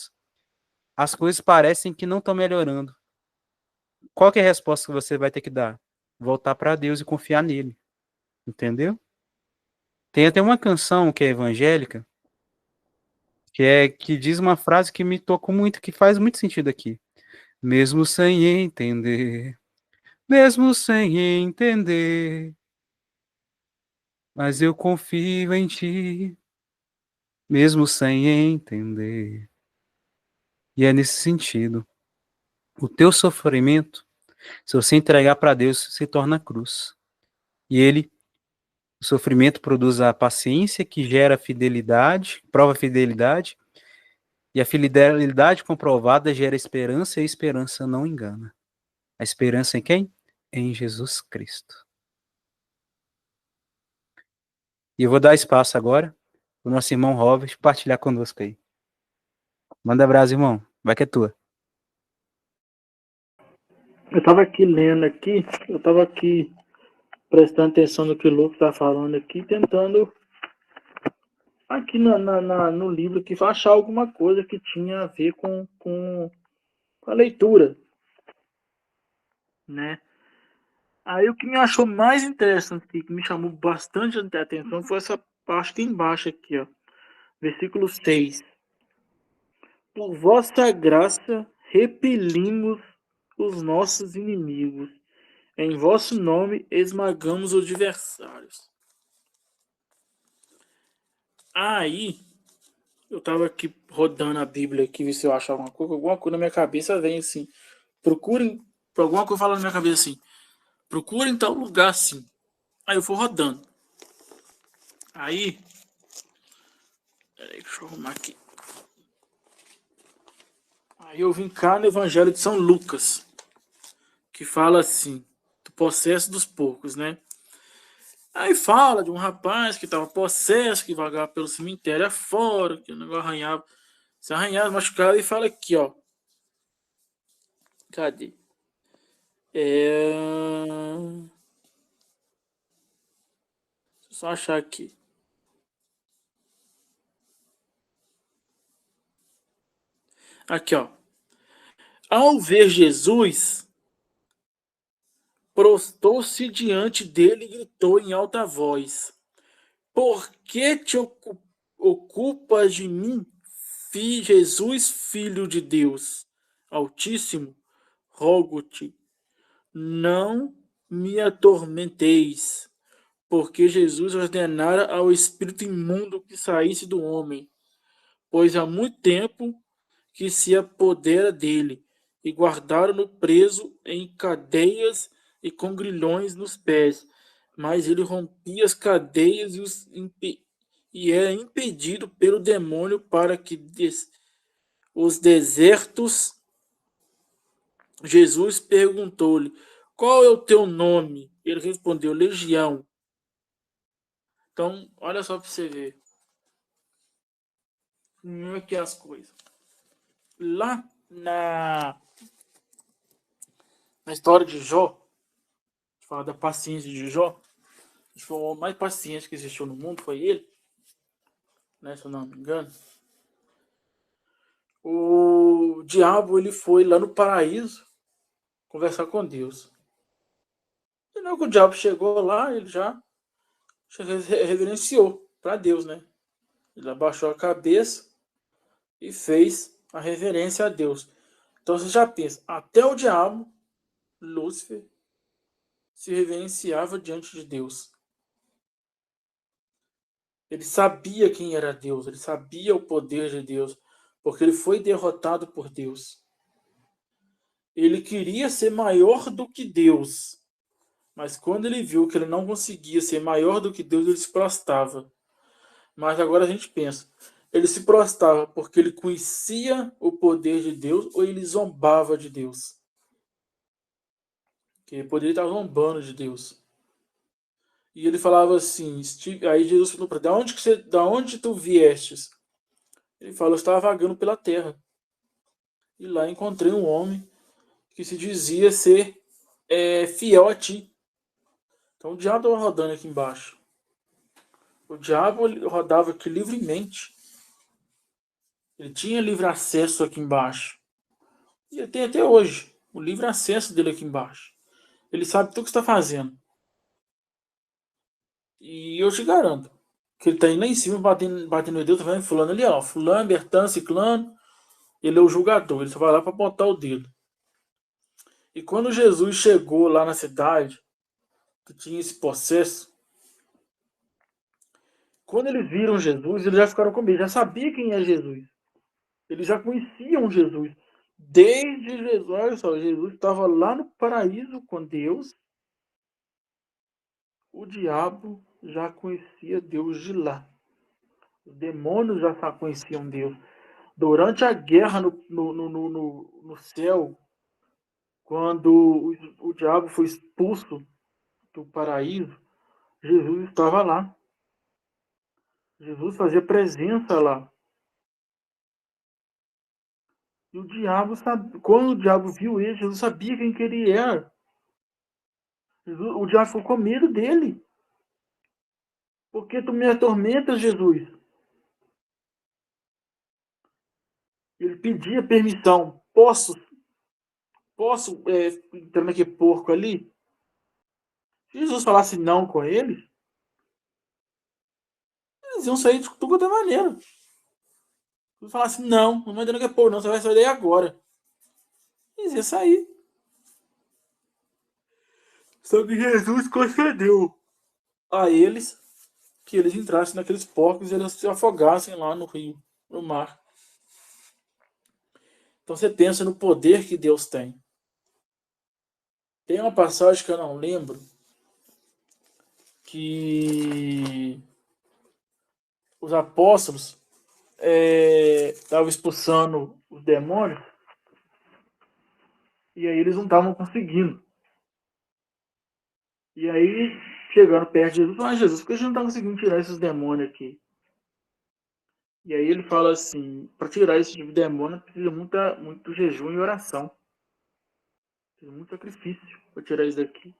as coisas parecem que não estão melhorando. Qual que é a resposta que você vai ter que dar? Voltar para Deus e confiar nele. Entendeu? Tem até uma canção que é evangélica, que diz uma frase que me tocou muito, que faz muito sentido aqui. Mesmo sem entender, mas eu confio em ti, mesmo sem entender. E é nesse sentido. O teu sofrimento, se você entregar para Deus, se torna cruz. E o sofrimento produz a paciência que gera fidelidade, prova a fidelidade, e a fidelidade comprovada gera esperança, e a esperança não engana. A esperança em quem? Em Jesus Cristo. E eu vou dar espaço agora para o nosso irmão Robert partilhar conosco aí. Manda abraço, irmão. Vai que é tua. Eu estava aqui lendo aqui, eu estava aqui prestando atenção no que o Lucas está falando aqui, tentando aqui no livro que achar alguma coisa que tinha a ver com a leitura, né? Aí o que me achou mais interessante, que me chamou bastante a atenção, foi essa parte aqui embaixo aqui, ó. Versículo 6. Por vossa graça repelimos os nossos inimigos, Em vosso nome esmagamos os adversários. Aí, eu tava aqui rodando a Bíblia aqui, ver se eu achava alguma coisa na minha cabeça vem assim. Procurem, alguma coisa fala na minha cabeça assim. Procurem tal lugar assim. Aí eu fui rodando. Aí, peraí, deixa eu arrumar aqui. Aí eu vim cá no Evangelho de São Lucas, que fala assim, do possesso dos porcos, né? Aí fala de um rapaz que estava possesso, que vagava pelo cemitério afora, que o negócio arranhava, se arranhava, machucado, e fala aqui, ó. Cadê? Deixa eu só achar aqui. Aqui, ó. Ao ver Jesus, prostou-se diante dele e gritou em alta voz: Por que te ocupas de mim, Jesus, Filho de Deus Altíssimo? Rogo-te, não me atormenteis. Porque Jesus ordenara ao espírito imundo que saísse do homem, pois há muito tempo que se apodera dele, e guardaram-no preso em cadeias e com grilhões nos pés. Mas ele rompia as cadeias e era impedido pelo demônio para que os desertos. Jesus perguntou-lhe: Qual é o teu nome? Ele respondeu: Legião. Então, olha só para você ver como é que é as coisas. Lá na história de Jó, fala da paciência de Jó, foi o homem mais paciente que existiu no mundo, foi ele, né, se eu não me engano. O diabo, ele foi lá no paraíso conversar com Deus. E não que o diabo chegou lá, ele já reverenciou para Deus, né? Ele abaixou a cabeça e fez a reverência a Deus. Então você já pensa, até o diabo, Lúcifer, se reverenciava diante de Deus. Ele sabia quem era Deus, ele sabia o poder de Deus, porque ele foi derrotado por Deus. Ele queria ser maior do que Deus, mas quando ele viu que ele não conseguia ser maior do que Deus, ele se prostrava. Mas agora a gente pensa, ele se prostrava porque ele conhecia o poder de Deus ou ele zombava de Deus? Que ele poderia estar zombando de Deus. E ele falava assim, aí Jesus falou para ele, da onde tu viestes? Ele falou, eu estava vagando pela terra. E lá encontrei um homem que se dizia ser fiel a ti. Então o diabo estava rodando aqui embaixo. O diabo rodava aqui livremente. Ele tinha livre acesso aqui embaixo. E ele tem até hoje o livre acesso dele aqui embaixo. Ele sabe tudo o que está fazendo. E eu te garanto que ele está indo lá em cima batendo em Deus, tá vendo? Fulano ali, ó. Fulano, Bertan, Ciclano. Ele é o julgador. Ele só vai lá para botar o dedo. E quando Jesus chegou lá na cidade, que tinha esse processo, quando eles viram Jesus, eles já ficaram com medo, já sabiam quem é Jesus. Eles já conheciam Jesus. Desde Jesus, olha só, Jesus estava lá no paraíso com Deus. O diabo já conhecia Deus de lá. Os demônios já conheciam Deus. Durante a guerra no céu, quando o diabo foi expulso do paraíso, Jesus estava lá. Jesus fazia presença lá. E o diabo quando o diabo viu ele, Jesus sabia quem que ele era. O diabo ficou com medo dele. Por que tu me atormentas, Jesus? Ele pedia permissão. Posso entrar naquele porco ali? Se Jesus falasse não com eles iam sair de tudo quanto é maneira. Se Jesus falasse não, não vai entrar naquele porco não, você vai sair daí agora. Eles iam sair. Só que Jesus concedeu a eles que eles entrassem naqueles porcos e eles se afogassem lá no rio, no mar. Então você pensa no poder que Deus tem. Tem uma passagem que eu não lembro, que os apóstolos estavam expulsando os demônios e aí eles não estavam conseguindo. E aí, chegando perto de Jesus, falaram: Jesus, por que a gente não está conseguindo tirar esses demônios aqui? E aí ele fala assim: para tirar esse tipo de demônio precisa muito jejum e oração. Precisa muito sacrifício para tirar isso daqui.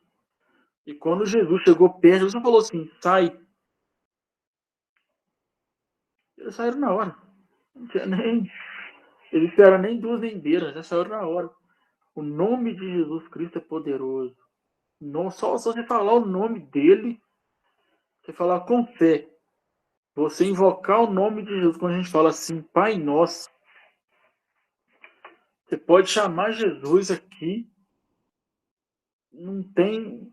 E quando Jesus chegou perto, Jesus falou assim: sai. Eles saíram na hora. Não tinha nem. Eles esperaram nem duas nem beiras, já saíram na hora. O nome de Jesus Cristo é poderoso. Não, só você falar o nome dele, você falar com fé, você invocar o nome de Jesus, quando a gente fala assim, Pai Nosso, você pode chamar Jesus aqui, não tem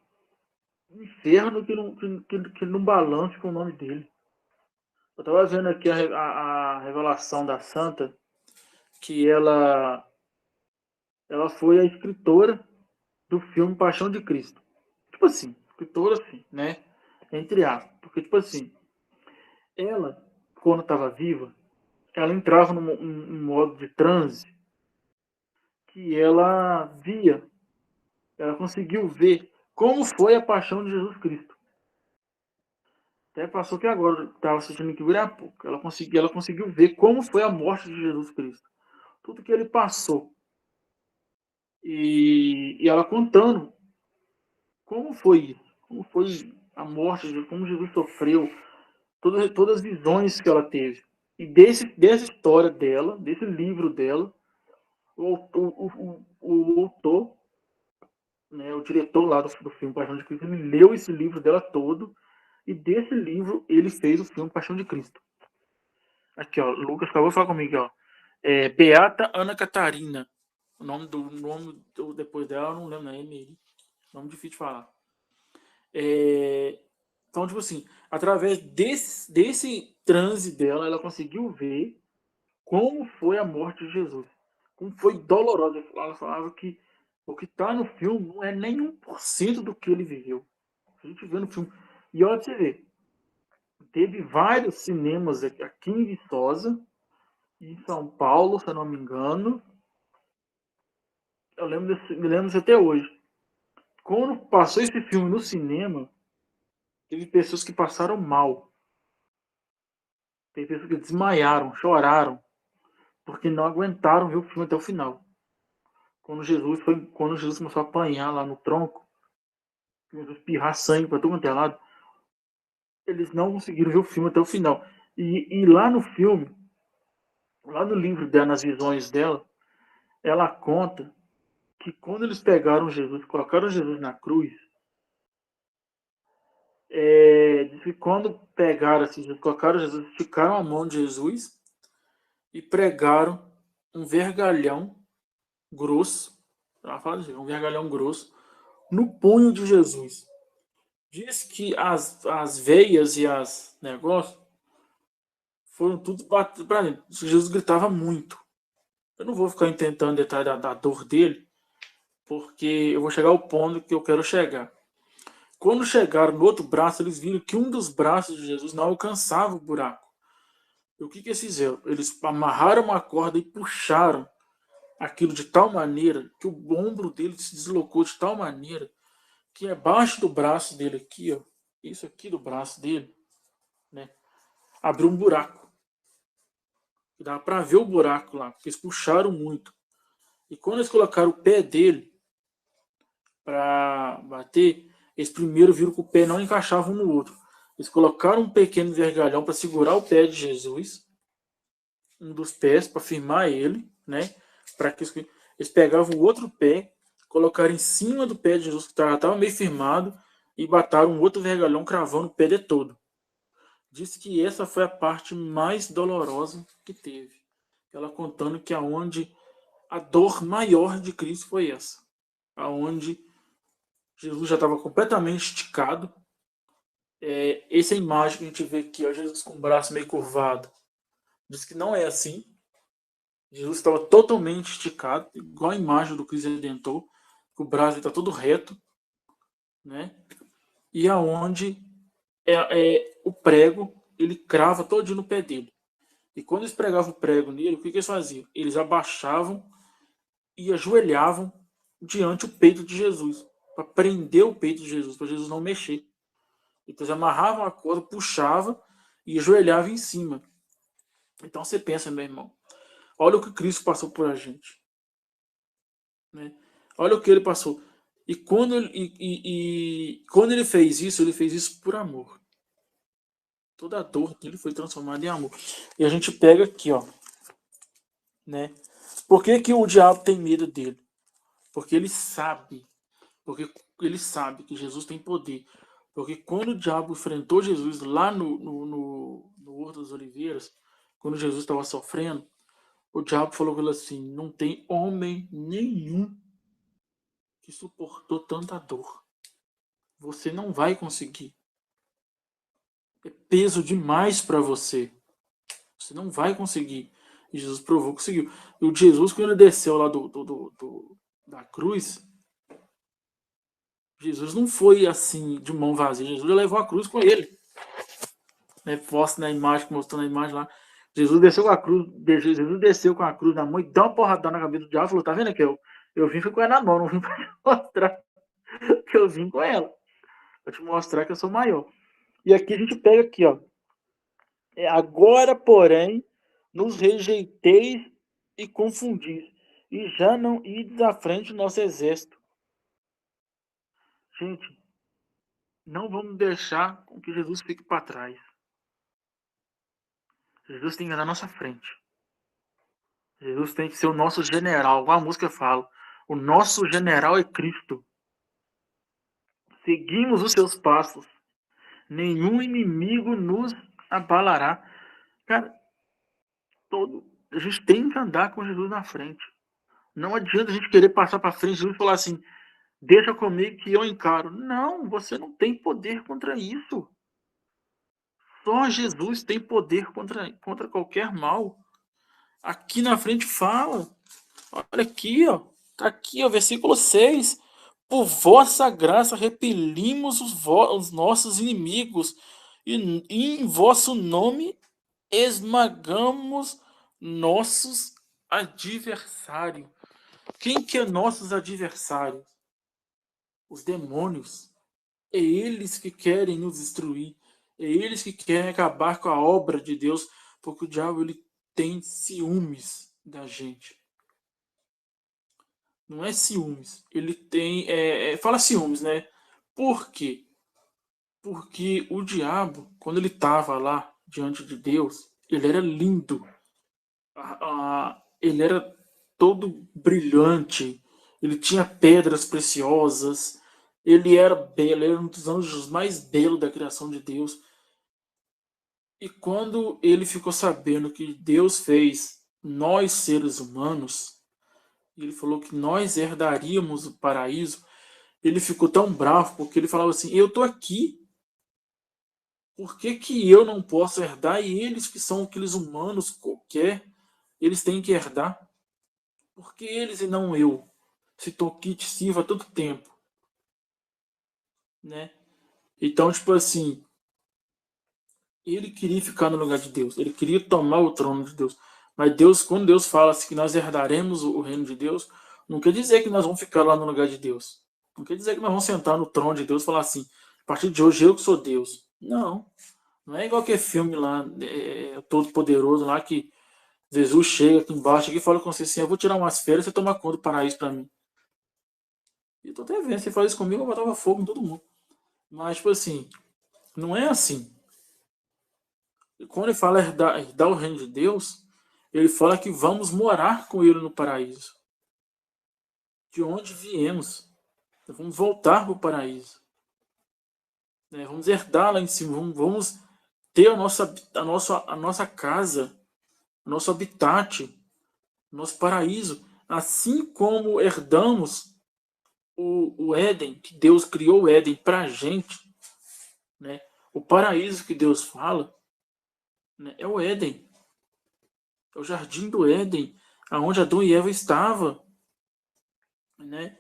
inferno que não balance com o nome dele. Eu estava vendo aqui a revelação da Santa, que ela foi a escritora do filme Paixão de Cristo. Tipo assim, escritora assim, né? Entre aspas. Porque, tipo assim, ela, quando estava viva, ela entrava num modo de transe que ela conseguiu ver como foi a paixão de Jesus Cristo. Até passou que agora, estava assistindo aqui há pouco, ela conseguiu ver como foi a morte de Jesus Cristo. Tudo que ele passou. E ela contando como foi isso, como foi a morte de Jesus, como Jesus sofreu, todas as visões que ela teve. E dessa história dela, desse livro dela, o autor, né, o diretor lá do filme Paixão de Cristo, ele leu esse livro dela todo, e desse livro ele fez o filme Paixão de Cristo. Aqui, ó, Lucas acabou de falar comigo, ó. Beata Ana Catarina. O nome depois dela, eu não lembro, é Emery. Nome difícil de falar. Então, tipo assim, através desse transe dela, ela conseguiu ver como foi a morte de Jesus. Como foi dolorosa. Ela falava que o que está no filme não é nem 1% do que ele viveu. A gente vê no filme. E olha pra você ver. Teve vários cinemas aqui em Viçosa, em São Paulo, se eu não me engano. Eu me lembro disso até hoje. Quando passou esse filme no cinema, teve pessoas que passaram mal. Teve pessoas que desmaiaram, choraram, porque não aguentaram ver o filme até o final. Quando Jesus começou a apanhar lá no tronco, começou a espirrar sangue para todo quanto é lado, eles não conseguiram ver o filme até o final. E lá no filme, lá no livro dela, nas visões dela, ela conta que quando eles pegaram Jesus, colocaram Jesus na cruz, diz que quando pegaram assim, colocaram Jesus, esticaram a mão de Jesus e pregaram um vergalhão grosso, ela fala assim, um vergalhão grosso, no punho de Jesus. Diz que as veias e as negócios foram tudo batidos para dentro. Jesus gritava muito. Eu não vou ficar tentando detalhe da dor dele, porque eu vou chegar ao ponto que eu quero chegar. Quando chegaram no outro braço, eles viram que um dos braços de Jesus não alcançava o buraco. E o que eles fizeram? Eles amarraram uma corda e puxaram aquilo de tal maneira que o ombro dele se deslocou de tal maneira que abaixo do braço dele aqui, ó, isso aqui do braço dele, né, abriu um buraco. E dava para ver o buraco lá, porque eles puxaram muito. E quando eles colocaram o pé dele para bater, eles primeiro viram que o pé não encaixava um no outro. Eles colocaram um pequeno vergalhão para segurar o pé de Jesus, um dos pés, para firmar ele, né? Para que eles pegavam o outro pé, colocaram em cima do pé de Jesus, que estava meio firmado, e bataram um outro vergalhão cravando o pé de todo. Disse que essa foi a parte mais dolorosa que teve. Ela contando que aonde a dor maior de Cristo foi essa. Aonde Jesus já estava completamente esticado. Essa é a imagem que a gente vê aqui, ó, Jesus com o braço meio curvado. Diz que não é assim. Jesus estava totalmente esticado, igual a imagem do Cristo Redentor, que o braço está todo reto, né? E aonde o prego, ele crava todo no pé dele. E quando eles pregavam o prego nele, o que eles faziam? Eles abaixavam e ajoelhavam diante o peito de Jesus, para prender o peito de Jesus, para Jesus não mexer. Então eles amarravam a corda, puxava e ajoelhava em cima. Então você pensa, meu irmão, olha o que Cristo passou por a gente, né? Olha o que ele passou. E quando ele fez isso por amor. Toda a dor dele foi transformada em amor. E a gente pega aqui, ó, né? Por que que o diabo tem medo dele? Porque ele sabe. Porque ele sabe que Jesus tem poder. Porque quando o diabo enfrentou Jesus lá no Horto das Oliveiras, quando Jesus estava sofrendo, o diabo falou com ele assim: não tem homem nenhum que suportou tanta dor. Você não vai conseguir. É peso demais para você. Você não vai conseguir. E Jesus provou que conseguiu. E o Jesus, quando ele desceu lá da cruz, Jesus não foi assim de mão vazia. Jesus levou a cruz com ele. Né? Posto na imagem, mostrando a imagem lá. Jesus desceu com a cruz. Jesus desceu com a cruz na mão e deu uma porrada na cabeça do diabo e falou: tá vendo aqui? Eu vim com ela na mão, não vim para mostrar que eu vim com ela. Pra te mostrar que eu sou maior. E aqui a gente pega aqui, ó. Agora, porém, nos rejeiteis e confundis, e já não ides à frente do nosso exército. Gente, não vamos deixar com que Jesus fique para trás. Jesus tem que ir na nossa frente. Jesus tem que ser o nosso general, igual a música fala. O nosso general é Cristo. Seguimos os seus passos. Nenhum inimigo nos abalará. Cara, a gente tem que andar com Jesus na frente. Não adianta a gente querer passar para frente e falar assim: deixa comigo que eu encaro. Não, você não tem poder contra isso. Só Jesus tem poder contra qualquer mal. Aqui na frente fala. Olha aqui, ó. Tá aqui, ó, versículo 6. Por vossa graça repelimos os nossos inimigos, e em vosso nome esmagamos nossos adversários. Quem que é nossos adversários? Os demônios. É eles que querem nos destruir. É eles que querem acabar com a obra de Deus, porque o diabo ele tem ciúmes da gente. Não é ciúmes. Ele tem. Fala ciúmes, né? Por quê? Porque o diabo, quando ele estava lá diante de Deus, ele era lindo. Ele era todo brilhante. Ele tinha pedras preciosas. Ele era belo, ele era um dos anjos mais belos da criação de Deus. E quando ele ficou sabendo que Deus fez nós seres humanos, ele falou que nós herdaríamos o paraíso, ele ficou tão bravo porque ele falava assim: eu tô aqui, por que que eu não posso herdar? E eles que são aqueles humanos qualquer, eles têm que herdar. Por que eles e não eu? Se tô aqui te sirvo há tanto tempo, né? Então, tipo assim, ele queria ficar no lugar de Deus, ele queria tomar o trono de Deus. Mas Deus, quando Deus fala assim, que nós herdaremos o reino de Deus, não quer dizer que nós vamos ficar lá no lugar de Deus. Não quer dizer que nós vamos sentar no trono de Deus e falar assim: a partir de hoje eu que sou Deus. Não. Não é igual aquele filme lá, Todo Poderoso, lá que Jesus chega aqui embaixo e fala com você assim: eu vou tirar umas férias e você toma conta do paraíso para mim. E tô até vendo, se faz isso comigo, eu botava fogo em todo mundo. Mas, tipo assim, não é assim. E quando ele fala herdar o reino de Deus, ele fala que vamos morar com ele no paraíso. De onde viemos. Vamos voltar para o paraíso. Né? Vamos herdar lá em cima. Vamos ter a nossa casa, o nosso habitat, o nosso paraíso. Assim como herdamos o Éden, que Deus criou o Éden para a gente, né? O paraíso que Deus fala, né, é o Éden. É o jardim do Éden, aonde Adão e Eva estavam, né?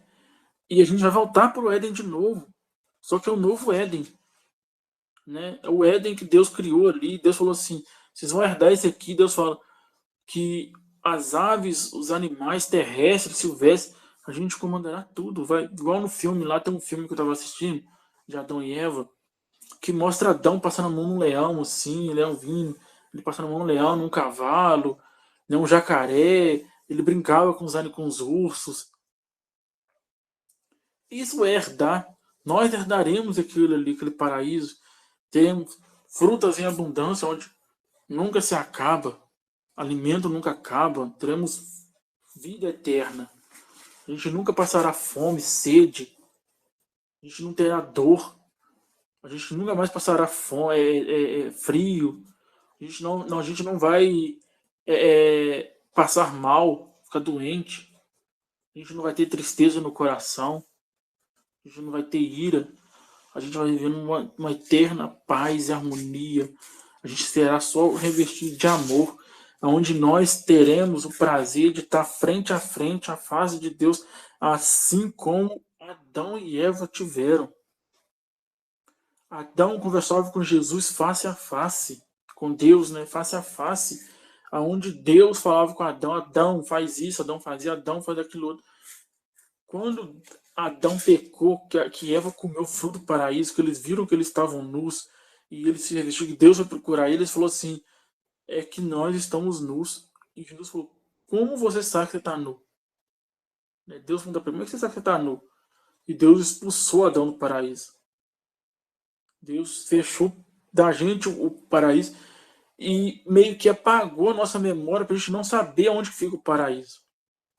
E a gente vai voltar para o Éden de novo. Só que é o novo Éden, né? É o Éden que Deus criou ali. Deus falou assim: vocês vão herdar esse aqui. Deus fala que as aves, os animais terrestres, silvestres, a gente comandará tudo. Vai, igual no filme, lá tem um filme que eu estava assistindo, de Adão e Eva, que mostra Adão passando a mão num leão, assim, leão vindo, ele passando a mão num leão, num cavalo, né, um jacaré, ele brincava com os ursos. Isso é herdar. Nós herdaremos aquilo ali, aquele paraíso. Teremos frutas em abundância, onde nunca se acaba, alimento nunca acaba, teremos vida eterna. A gente nunca passará fome, sede, a gente não terá dor, a gente nunca mais passará fome, frio, a gente não vai passar mal, ficar doente, a gente não vai ter tristeza no coração, a gente não vai ter ira, a gente vai viver uma eterna paz e harmonia, a gente será só revestido de amor, onde nós teremos o prazer de estar frente a frente à face de Deus, assim como Adão e Eva tiveram. Adão conversava com Jesus face a face, com Deus, né, face a face, aonde Deus falava com Adão: Adão faz isso, Adão fazia, Adão faz aquilo outro. Quando Adão pecou, que Eva comeu o fruto do paraíso, que eles viram que eles estavam nus e eles se revestiram, que Deus foi procurar eles, falou assim: é que nós estamos nus. E Jesus falou: como você sabe que você está nu? Deus pergunta para ele: como é que você sabe que você está nu? E Deus expulsou Adão do paraíso. Deus fechou da gente o paraíso e meio que apagou a nossa memória para a gente não saber aonde fica o paraíso.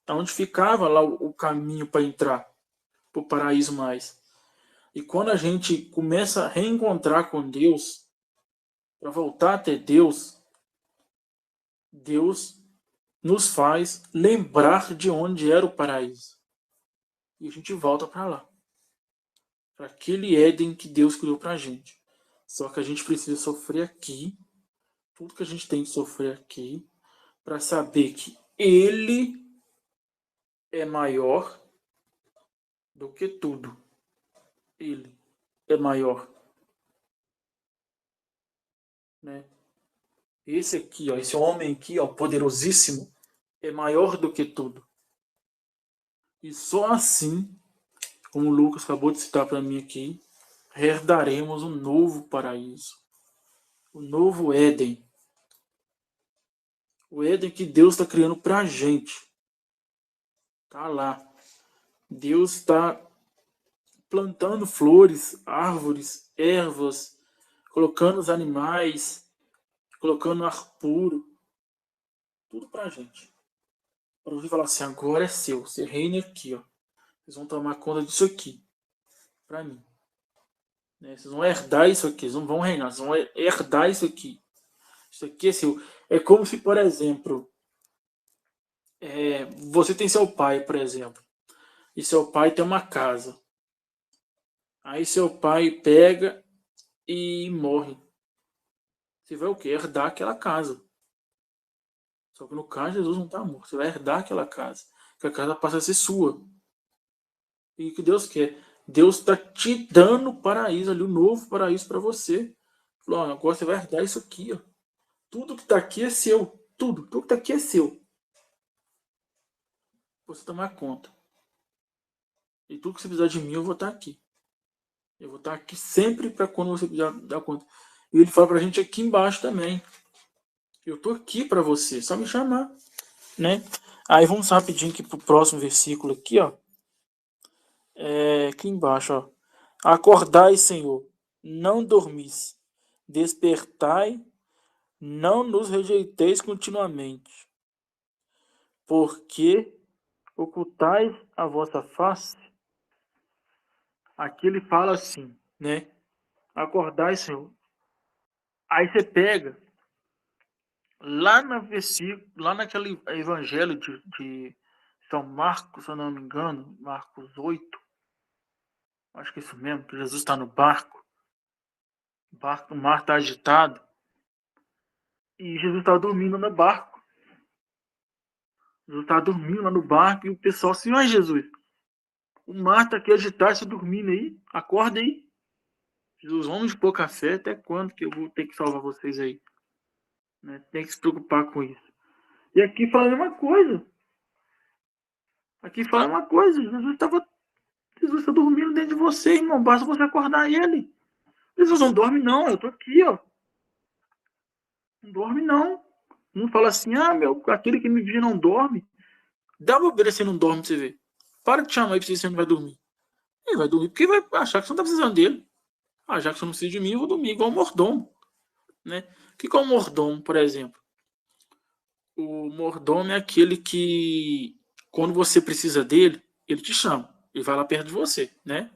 Aonde ficava lá o caminho para entrar para o paraíso mais. E quando a gente começa a reencontrar com Deus, para voltar até Deus, Deus nos faz lembrar de onde era o paraíso. E a gente volta para lá. Para aquele Éden que Deus criou para a gente. Só que a gente precisa sofrer aqui, tudo que a gente tem que sofrer aqui, para saber que Ele é maior do que tudo. Ele é maior, né? Esse aqui, ó, esse homem aqui, ó, poderosíssimo, é maior do que tudo. E só assim, como o Lucas acabou de citar para mim aqui, herdaremos um novo paraíso, o novo Éden. O Éden que Deus está criando para a gente. Tá lá. Deus está plantando flores, árvores, ervas, colocando os animais, colocando ar puro, tudo para a gente. Para você falar assim: agora é seu, você reina aqui, ó. Vocês vão tomar conta disso aqui, para mim. Né? Vocês vão herdar isso aqui, vocês não vão reinar, vocês vão herdar isso aqui. Isso aqui é seu. É como se, por exemplo, você tem seu pai, por exemplo, e seu pai tem uma casa. Aí seu pai pega e morre. Você vai o quê? Herdar aquela casa. Só que no caso, Jesus não está morto. Você vai herdar aquela casa. Que a casa passa a ser sua. E o que Deus quer? Deus está te dando o paraíso ali, o novo paraíso para você. Falou: ó, agora você vai herdar isso aqui, ó. Tudo que está aqui é seu. Tudo que está aqui é seu. Você tomar conta. E tudo que você precisar de mim, eu vou estar aqui. Eu vou estar aqui sempre para quando você precisar dar conta. E ele fala para a gente aqui embaixo também: eu estou aqui para você, só me chamar, né? Aí vamos rapidinho aqui pro próximo versículo aqui, ó. Aqui embaixo, ó. Acordai, Senhor, não dormis. Despertai, não nos rejeiteis continuamente. Porque ocultais a vossa face. Aqui ele fala assim, né? Acordai, Senhor. Aí você pega lá no versículo, lá naquele evangelho de São Marcos, se eu não me engano, Marcos 8, Acho que é isso mesmo, que Jesus está no barco. O mar está agitado. E Jesus está dormindo no barco. Jesus está dormindo lá no barco e o pessoal assim, ai Jesus, o mar está aqui agitado, você dormindo aí, acorda aí. Jesus, vamos pôr café, até quando que eu vou ter que salvar vocês aí? Né? Tem que se preocupar com isso. E aqui fala a mesma coisa. Aqui fala a mesma coisa. Jesus está dormindo dentro de você, irmão. Basta você acordar ele. Jesus não dorme, não. Eu tô aqui, ó. Não dorme, não. Não fala assim, aquele que me vigia não dorme. Dá bobeira se não dorme pra você ver. Para de chamar aí pra você não vai dormir. Ele vai dormir porque vai achar que você não tá precisando dele. Ah, já que você não precisa de mim, eu vou dormir igual o mordomo. Né? O que é o mordomo, por exemplo? O mordomo é aquele que, quando você precisa dele, ele te chama. Ele vai lá perto de você, né?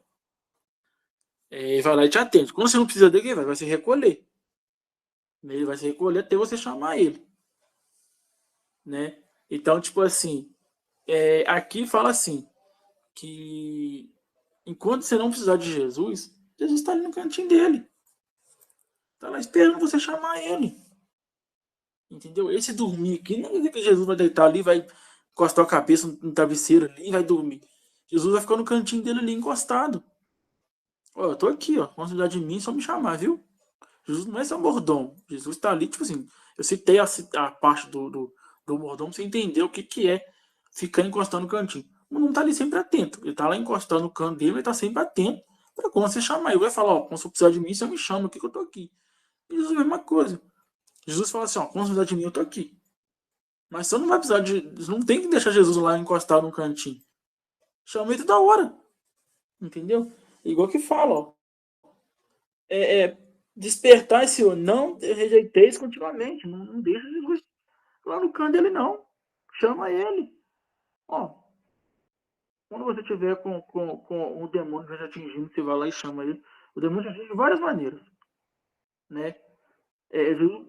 Ele vai lá e te atende. Quando você não precisa dele, ele vai se recolher. Ele vai se recolher até você chamar ele, né? Então, tipo assim, aqui fala assim, que enquanto você não precisar de Jesus, Jesus está ali no cantinho dele. Está lá esperando você chamar ele. Entendeu? Esse dormir aqui, não é que Jesus vai deitar ali, vai encostar a cabeça no travesseiro ali e vai dormir. Jesus vai ficar no cantinho dele ali encostado. Ó, eu tô aqui, ó. Quando precisar de mim, é só me chamar, viu? Jesus não é seu mordomo. Jesus tá ali, tipo assim. Eu citei a parte do mordomo pra você entender o que é ficar encostando no cantinho. Mas não tá ali sempre atento. Ele tá lá encostando no canto dele, ele tá sempre atento. Pra quando você chamar, ele vai falar, ó, quando você precisar de mim, você me chama aqui que eu tô aqui. E Jesus é a mesma coisa. Jesus fala assim, ó, quando você precisar de mim, eu tô aqui. Mas você não vai precisar de. Não tem que deixar Jesus lá encostado no cantinho. Chama ele da hora. Entendeu? Igual que fala, ó. Despertar esse não rejeiteis continuamente. Não deixa Jesus lá no canto dele, não. Chama ele. Ó, quando você tiver com o demônio já atingindo, você vai lá e chama ele. O demônio atinge de várias maneiras. Né?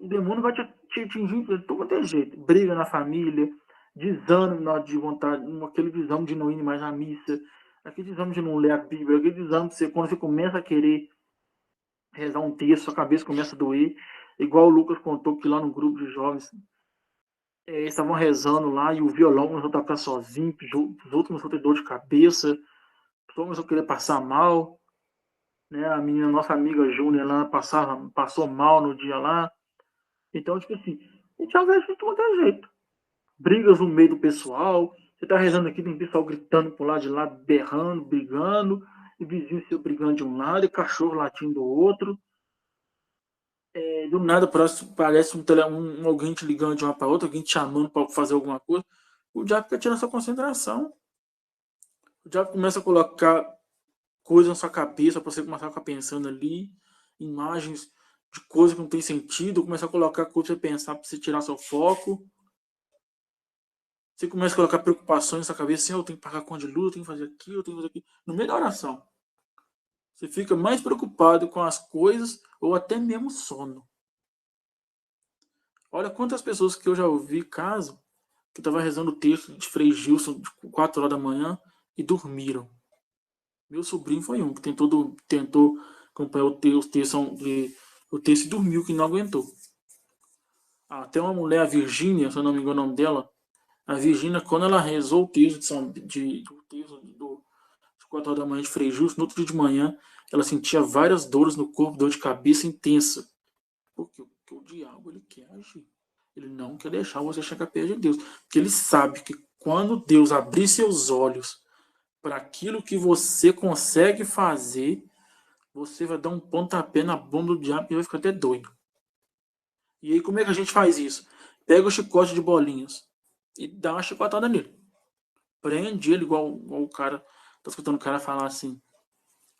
O demônio vai te atingir de todo jeito. Briga na família, desânimo de vontade, aquele desânimo de não ir mais à missa, aquele desânimo de não ler a Bíblia, aquele desânimo de você, quando você começa a querer rezar um texto, sua cabeça começa a doer. Igual o Lucas contou que lá no grupo de jovens eles estavam rezando lá e o violão começou a tocar sozinho, os outros começaram a ter dor de cabeça, a pessoa começou a querer passar mal. Né? A menina, nossa amiga Júlia lá, passou mal no dia lá. Então, tipo assim, a gente já vê isso de todo jeito. Brigas no meio do pessoal. Você tá rezando aqui, tem pessoal gritando por lá de lá, berrando, brigando, e vizinho seu brigando de um lado, e cachorro latindo do outro. Do nada parece alguém te ligando de uma para outra, alguém te chamando para fazer alguma coisa. O diabo fica tirando sua concentração. O diabo começa a colocar coisas na sua cabeça para você começar a ficar pensando ali, imagens de coisas que não tem sentido, começa a colocar coisas para você pensar, para você tirar seu foco. Você começa a colocar preocupações na sua cabeça, assim, eu tenho que pagar conta de luz, eu tenho que fazer aquilo, eu tenho que fazer aquilo. No meio da oração. Você fica mais preocupado com as coisas ou até mesmo sono. Olha quantas pessoas que eu já ouvi, caso, que estava rezando o texto de Frei Gilson de 4 horas da manhã e dormiram. Meu sobrinho foi um que tentou acompanhar o texto e dormiu, que não aguentou. Até uma mulher, a Virgínia, se eu não me engano o nome dela, a Virgínia, quando ela rezou o texto de 4 horas da manhã de Frei Gilson, no outro dia de manhã, ela sentia várias dores no corpo, dor de cabeça intensa. Porque o diabo, ele quer agir. Ele não quer deixar você chegar perto de Deus. Porque ele sabe que quando Deus abrir seus olhos para aquilo que você consegue fazer, você vai dar um pontapé na bunda do diabo e vai ficar até doido. E aí, como é que a gente faz isso? Pega o chicote de bolinhas e dá uma chicotada nele. Prende ele igual o cara. Tá escutando o cara falar assim.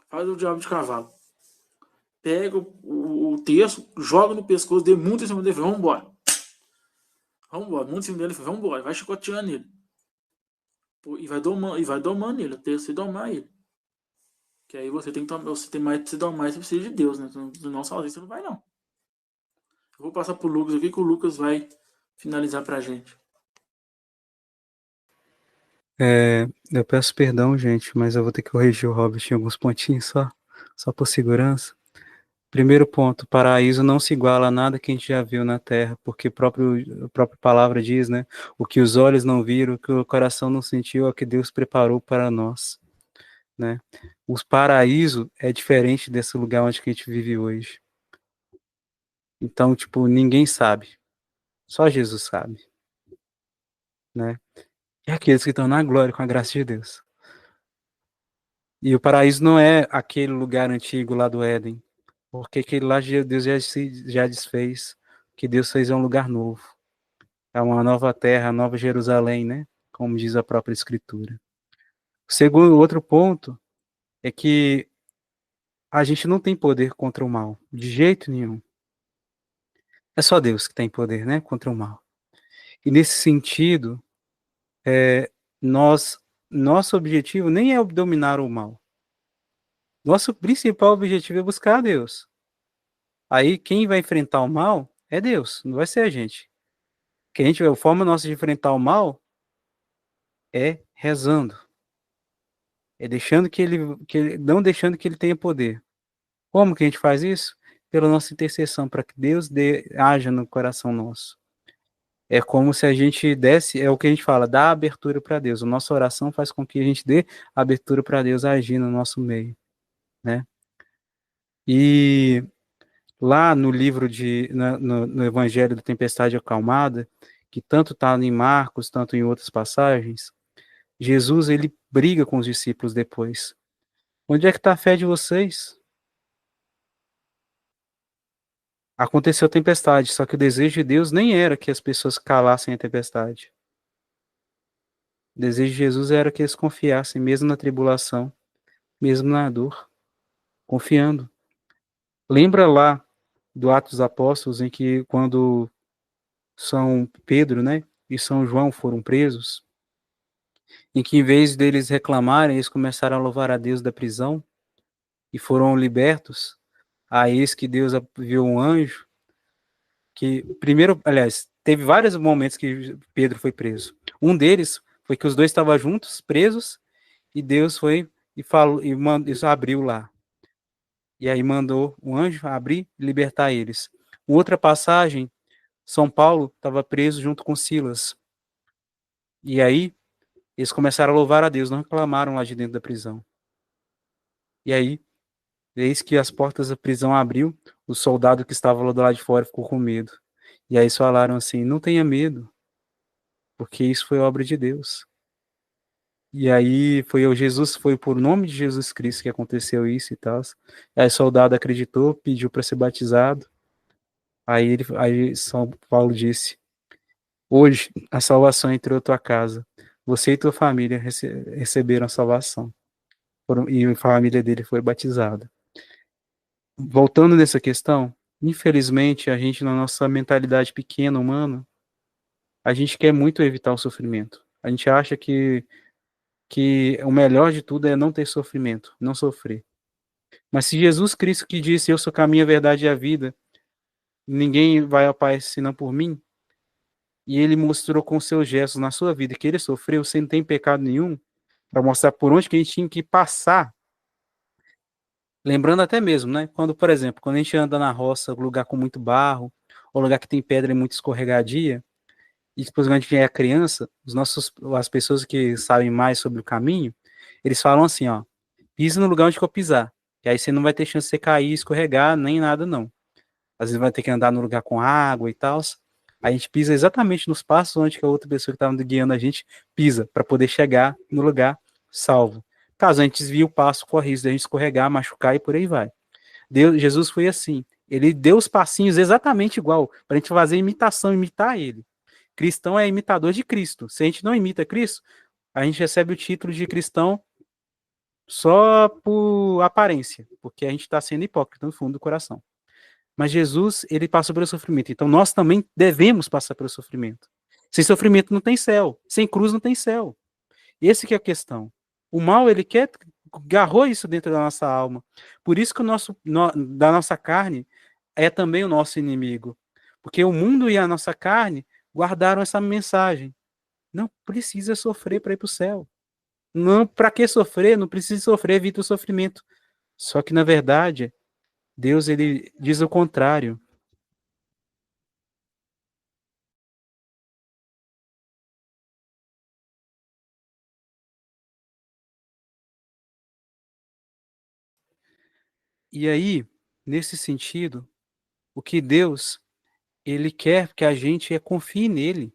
Faz o diabo de cavalo. Pega o texto, joga no pescoço dele, muito em cima dele, vamos embora. Vamos embora, muito em cima dele, vamos embora, vai chicoteando ele. E vai domando ele, até você domar ele. Que aí você tem que tomar, você tem mais que se domar, você precisa de Deus, né? Não sozinho você não vai, não. Eu vou passar pro Lucas aqui, que o Lucas vai finalizar pra gente. Eu peço perdão, gente, mas eu vou ter que corrigir o Robert em alguns pontinhos só por segurança. Primeiro ponto, paraíso não se iguala a nada que a gente já viu na Terra, porque a própria palavra diz, né? O que os olhos não viram, o que o coração não sentiu, é o que Deus preparou para nós, né? Os paraíso é diferente desse lugar onde que a gente vive hoje. Então, tipo, ninguém sabe. Só Jesus sabe, né? E aqueles que estão na glória com a graça de Deus. E o paraíso não é aquele lugar antigo lá do Éden, porque aquele lá Deus já desfez. O que Deus fez é um lugar novo. É uma nova terra, nova Jerusalém, né? Como diz a própria Escritura. O outro ponto é que a gente não tem poder contra o mal, de jeito nenhum. É só Deus que tem poder, né? Contra o mal. E nesse sentido, é, nós, nosso objetivo nem é dominar o mal. Nosso principal objetivo é buscar a Deus. Aí quem vai enfrentar o mal é Deus, não vai ser a gente. A forma nossa de enfrentar o mal é rezando, é deixando não deixando que ele tenha poder. Como que a gente faz isso? Pela nossa intercessão, para que Deus haja no coração nosso. É como se a gente desse, é o que a gente fala, dá abertura para Deus. A nossa oração faz com que a gente dê abertura para Deus agir no nosso meio, né? E lá no livro no Evangelho da Tempestade Acalmada, que tanto está em Marcos, tanto em outras passagens, Jesus ele briga com os discípulos depois. Onde é que está a fé de vocês? Aconteceu tempestade, só que o desejo de Deus nem era que as pessoas calassem a tempestade. O desejo de Jesus era que eles confiassem, mesmo na tribulação, mesmo na dor, confiando. Lembra lá do Atos dos Apóstolos, em que quando São Pedro, né, e São João foram presos, em que em vez deles reclamarem, eles começaram a louvar a Deus da prisão e foram libertos. A eis que Deus viu um anjo que, primeiro, aliás, teve vários momentos que Pedro foi preso. Um deles foi que os dois estavam juntos, presos, e Deus foi e falou e isso abriu lá. E aí mandou um anjo abrir e libertar eles. Outra passagem, São Paulo estava preso junto com Silas. E aí eles começaram a louvar a Deus, não reclamaram lá de dentro da prisão. E aí, eis que as portas da prisão abriu, o soldado que estava lá do lado de fora ficou com medo. E aí eles falaram assim: não tenha medo, porque isso foi obra de Deus. E aí foi por nome de Jesus Cristo que aconteceu isso e tal. Aí o soldado acreditou, pediu para ser batizado. Aí São Paulo disse: hoje a salvação entrou na tua casa. Você e tua família receberam a salvação. E a família dele foi batizada. Voltando nessa questão, infelizmente a gente na nossa mentalidade pequena humana, a gente quer muito evitar o sofrimento. A gente acha que o melhor de tudo é não ter sofrimento, não sofrer. Mas se Jesus Cristo que disse, eu sou o caminho, a verdade e a vida, ninguém vai ao Pai senão por mim, e ele mostrou com seus gestos na sua vida que ele sofreu sem ter pecado nenhum, para mostrar por onde que a gente tinha que passar, lembrando até mesmo, né? Quando, por exemplo, quando a gente anda na roça, lugar com muito barro, ou lugar que tem pedra e muito escorregadia, e depois quando a gente é criança, as pessoas que sabem mais sobre o caminho, eles falam assim, ó, pisa no lugar onde eu pisar. E aí você não vai ter chance de você cair, escorregar, nem nada, não. Às vezes vai ter que andar no lugar com água e tal. A gente pisa exatamente nos passos onde que a outra pessoa que estava guiando a gente pisa, para poder chegar no lugar salvo. Caso a gente desvie o passo, corre risco de a gente escorregar, machucar e por aí vai. Jesus foi assim. Ele deu os passinhos exatamente igual, para a gente fazer imitação, imitar ele. Cristão é imitador de Cristo. Se a gente não imita Cristo, a gente recebe o título de cristão só por aparência, porque a gente está sendo hipócrita no fundo do coração. Mas Jesus, ele passou pelo sofrimento. Então nós também devemos passar pelo sofrimento. Sem sofrimento não tem céu. Sem cruz não tem céu. Esse que é a questão. O mal, ele agarrou isso dentro da nossa alma. Por isso que da nossa carne é também o nosso inimigo. Porque o mundo e a nossa carne guardaram essa mensagem. Não precisa sofrer para ir para o céu. Não, para que sofrer? Não precisa sofrer, evita o sofrimento. Só que, na verdade, Deus ele diz o contrário. E aí, nesse sentido, o que Deus ele quer que a gente confie nele.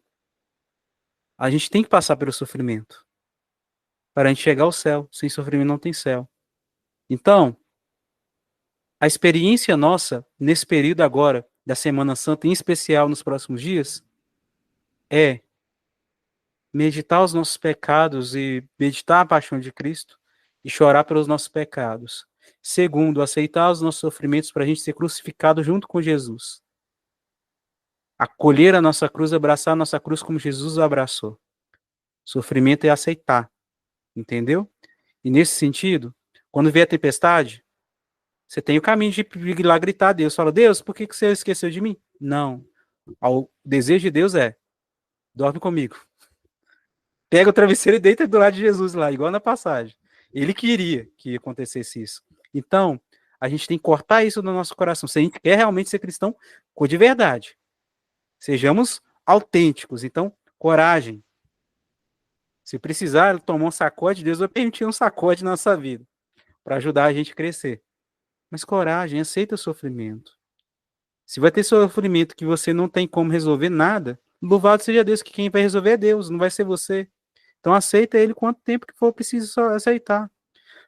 A gente tem que passar pelo sofrimento para a gente chegar ao céu. Sem sofrimento não tem céu. Então, a experiência nossa nesse período agora da Semana Santa, em especial nos próximos dias, é meditar os nossos pecados e meditar a paixão de Cristo e chorar pelos nossos pecados. Segundo, aceitar os nossos sofrimentos para a gente ser crucificado junto com Jesus. Acolher a nossa cruz, abraçar a nossa cruz como Jesus a abraçou. Sofrimento é aceitar, entendeu? E nesse sentido, quando vier a tempestade, você tem o caminho de ir lá gritar a Deus. Fala, Deus, por que você esqueceu de mim? Não. O desejo de Deus é, dorme comigo. Pega o travesseiro e deita do lado de Jesus lá, igual na passagem. Ele queria que acontecesse isso. Então, a gente tem que cortar isso do nosso coração. Se a gente quer realmente ser cristão, de verdade. Sejamos autênticos. Então, coragem. Se precisar tomar um sacode, Deus vai permitir um sacode na nossa vida para ajudar a gente a crescer. Mas coragem, aceita o sofrimento. Se vai ter sofrimento que você não tem como resolver nada, louvado seja Deus, que quem vai resolver é Deus, não vai ser você. Então aceita ele quanto tempo que for preciso só aceitar.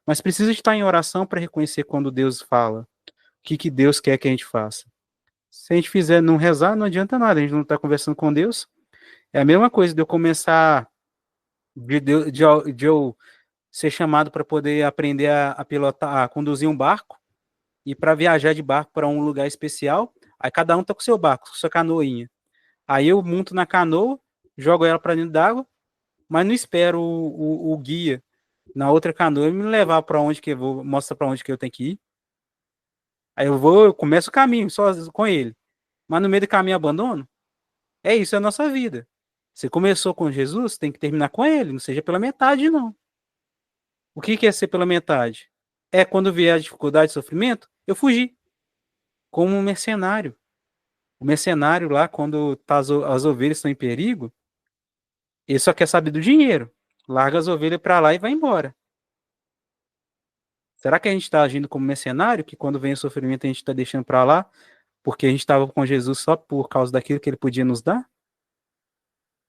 Mas precisa estar em oração para reconhecer quando Deus fala. O que Deus quer que a gente faça. Se a gente fizer não rezar, não adianta nada. A gente não está conversando com Deus. É a mesma coisa de eu começar, de eu ser chamado para poder aprender a pilotar, a conduzir um barco e para viajar de barco para um lugar especial. Aí cada um tá com seu barco, com sua canoinha. Aí eu monto na canoa, jogo ela para dentro d'água, mas não espero o guia na outra canoa me levar para onde que eu vou, mostra para onde que eu tenho que ir. Aí eu começo o caminho só com ele. Mas no meio do caminho abandono? É isso, é a nossa vida. Você começou com Jesus, tem que terminar com ele, não seja pela metade, não. O que é ser pela metade? É quando vier a dificuldade e sofrimento, eu fugi. Como um mercenário. O mercenário lá, quando as ovelhas estão em perigo, ele só quer saber do dinheiro. Larga as ovelhas para lá e vai embora. Será que a gente está agindo como mercenário, que quando vem o sofrimento a gente está deixando para lá, porque a gente estava com Jesus só por causa daquilo que ele podia nos dar?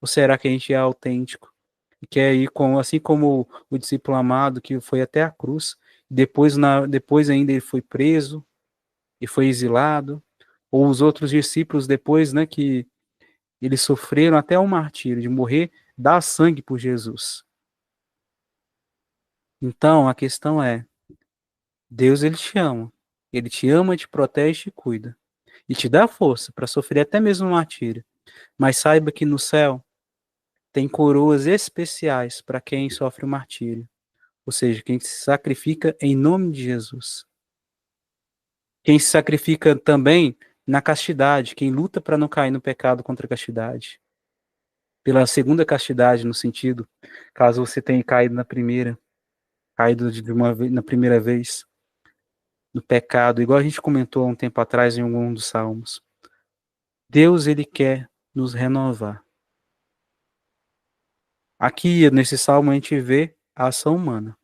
Ou será que a gente é autêntico? E quer ir assim como o discípulo amado que foi até a cruz, depois ainda ele foi preso e foi exilado, ou os outros discípulos depois, né, que eles sofreram até o martírio, de morrer, dar sangue por Jesus. Então, a questão é, Deus, ele te ama, te protege e te cuida, e te dá força para sofrer até mesmo um martírio, mas saiba que no céu tem coroas especiais para quem sofre o martírio, ou seja, quem se sacrifica em nome de Jesus. Quem se sacrifica também na castidade, quem luta para não cair no pecado contra a castidade. Pela segunda castidade, no sentido, caso você tenha caído na primeira, caído na primeira vez, no pecado, igual a gente comentou há um tempo atrás em algum dos salmos. Deus, ele quer nos renovar. Aqui, nesse salmo, a gente vê a ação humana.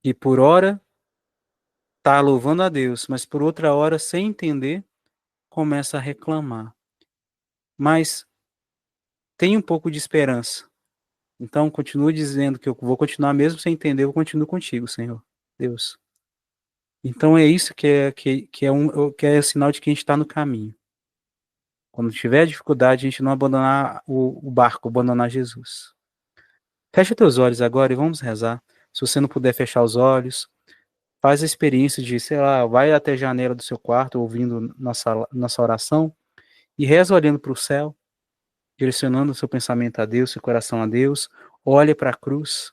E por hora, está louvando a Deus, mas por outra hora, sem entender, começa a reclamar. Mas tem um pouco de esperança. Então, continue dizendo que eu vou continuar mesmo sem entender, eu continuo contigo, Senhor, Deus. Então é isso que é o sinal de que a gente está no caminho. Quando tiver dificuldade, a gente não abandonar o barco, abandonar Jesus. Fecha teus olhos agora e vamos rezar. Se você não puder fechar os olhos, faz a experiência de, sei lá, vai até a janela do seu quarto, ouvindo nossa oração, e reza olhando para o céu, direcionando o seu pensamento a Deus, seu coração a Deus. Olha para a cruz.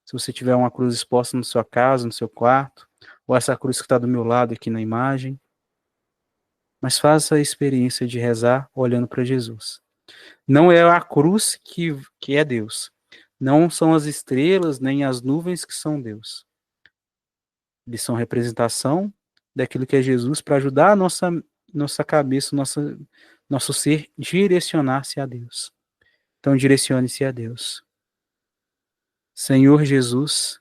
Se você tiver uma cruz exposta na sua casa, no seu quarto, ou essa cruz que está do meu lado aqui na imagem. Mas faça a experiência de rezar olhando para Jesus. Não é a cruz que é Deus. Não são as estrelas nem as nuvens que são Deus. Eles são representação daquilo que é Jesus para ajudar a nossa cabeça, nosso ser direcionar-se a Deus. Então direcione-se a Deus. Senhor Jesus,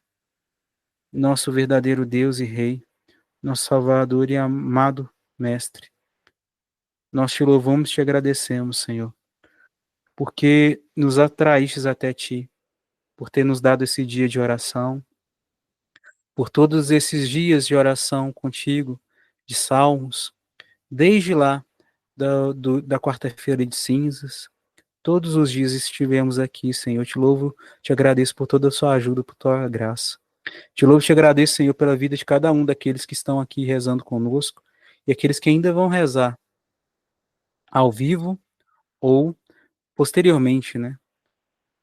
nosso verdadeiro Deus e Rei, nosso Salvador e amado Mestre, nós te louvamos e te agradecemos, Senhor, porque nos atraístes até ti, por ter nos dado esse dia de oração, por todos esses dias de oração contigo, de salmos, desde lá da quarta-feira de cinzas. Todos os dias estivemos aqui, Senhor. Te louvo, te agradeço por toda a sua ajuda, por tua graça. Te louvo e te agradeço, Senhor, pela vida de cada um daqueles que estão aqui rezando conosco e aqueles que ainda vão rezar ao vivo ou posteriormente, né?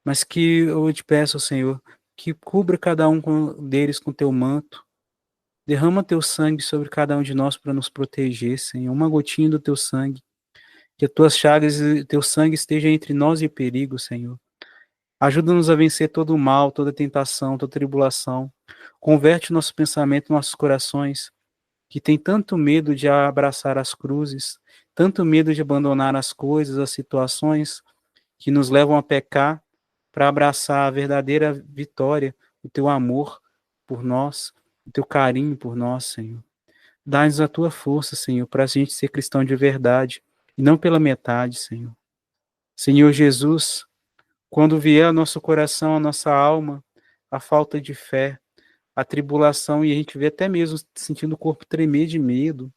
Mas que eu te peço, Senhor, que cubra cada um deles com teu manto. Derrama teu sangue sobre cada um de nós para nos proteger, Senhor. Uma gotinha do teu sangue. Que as tuas chagas e teu sangue esteja entre nós e o perigo, Senhor. Ajuda-nos a vencer todo o mal, toda tentação, toda tribulação. Converte nosso pensamento, nossos corações, que tem tanto medo de abraçar as cruzes, tanto medo de abandonar as coisas, as situações que nos levam a pecar, para abraçar a verdadeira vitória, o teu amor por nós, o teu carinho por nós, Senhor. Dá-nos a tua força, Senhor, para a gente ser cristão de verdade, e não pela metade, Senhor. Senhor Jesus, quando vier ao nosso coração, à nossa alma, a falta de fé, a tribulação, e a gente vê até mesmo sentindo o corpo tremer de medo,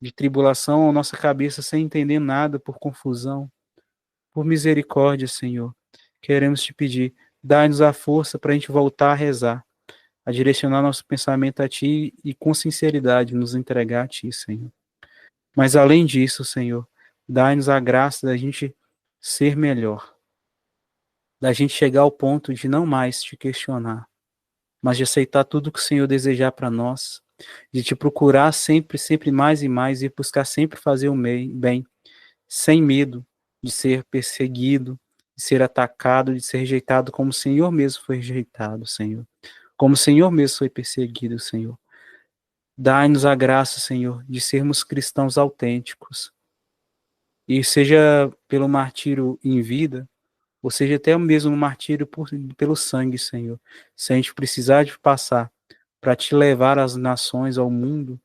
de tribulação, a nossa cabeça sem entender nada por confusão, por misericórdia, Senhor, queremos te pedir, dá-nos a força para a gente voltar a rezar, a direcionar nosso pensamento a Ti e com sinceridade nos entregar a Ti, Senhor. Mas além disso, Senhor, dá-nos a graça da gente ser melhor, da gente chegar ao ponto de não mais te questionar, mas de aceitar tudo que o Senhor desejar para nós, de te procurar sempre, sempre mais e mais e buscar sempre fazer o bem, sem medo de ser perseguido, de ser atacado, de ser rejeitado, como o Senhor mesmo foi rejeitado, Senhor. Como o Senhor mesmo foi perseguido, Senhor. Dai-nos a graça, Senhor, de sermos cristãos autênticos. E seja pelo martírio em vida, ou seja até mesmo um martírio pelo sangue, Senhor. Se a gente precisar de passar para te levar às nações, ao mundo,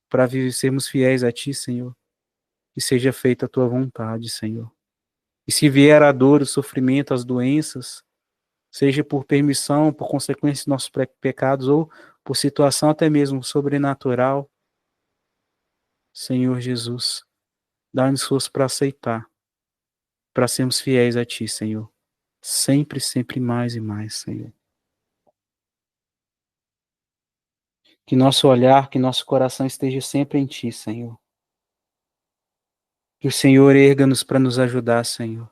para sermos fiéis a ti, Senhor, que seja feita a tua vontade, Senhor. E se vier a dor, o sofrimento, as doenças, seja por permissão, por consequência dos nossos pecados, ou por situação até mesmo sobrenatural, Senhor Jesus, dá-nos força para aceitar, para sermos fiéis a ti, Senhor. Sempre, sempre mais e mais, Senhor. Que nosso olhar, que nosso coração esteja sempre em ti, Senhor. Que o Senhor erga-nos para nos ajudar, Senhor.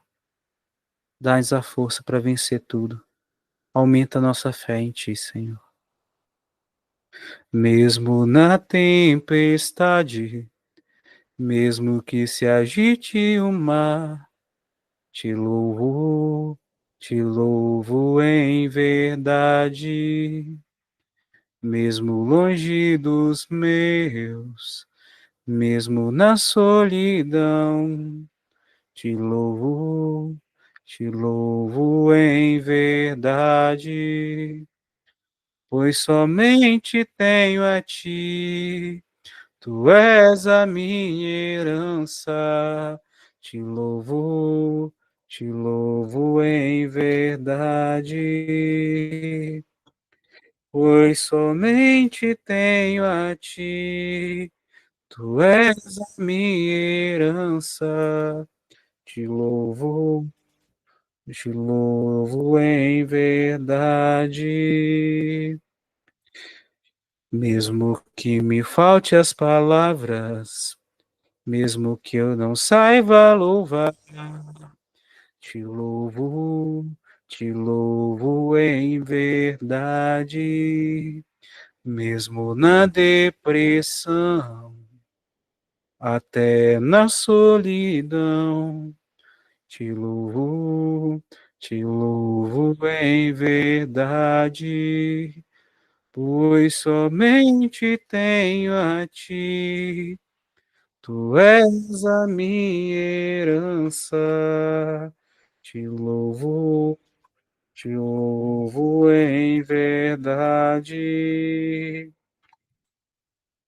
Dá-nos a força para vencer tudo. Aumenta a nossa fé em ti, Senhor. Mesmo na tempestade, mesmo que se agite o mar, te louvo em verdade. Mesmo longe dos meus, mesmo na solidão, te louvo em verdade, pois somente tenho a ti, tu és a minha herança, te louvo em verdade, pois somente tenho a ti, tu és a minha herança, te louvo em verdade. Mesmo que me falte as palavras, mesmo que eu não saiba louvar, te louvo em verdade. Mesmo na depressão, até na solidão, te louvo em verdade, pois somente tenho a ti. Tu és a minha herança, te louvo em verdade,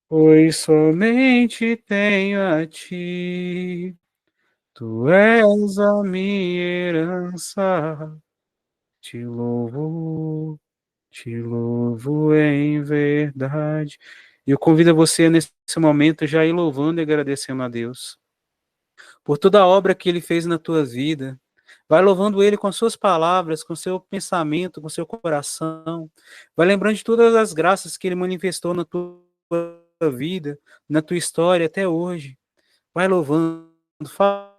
pois somente tenho a ti. Tu és a minha herança, te louvo em verdade. E eu convido você nesse momento já ir louvando e agradecendo a Deus por toda a obra que Ele fez na tua vida. Vai louvando Ele com as suas palavras, com o seu pensamento, com o seu coração. Vai lembrando de todas as graças que Ele manifestou na tua vida, na tua história até hoje. Vai louvando, fala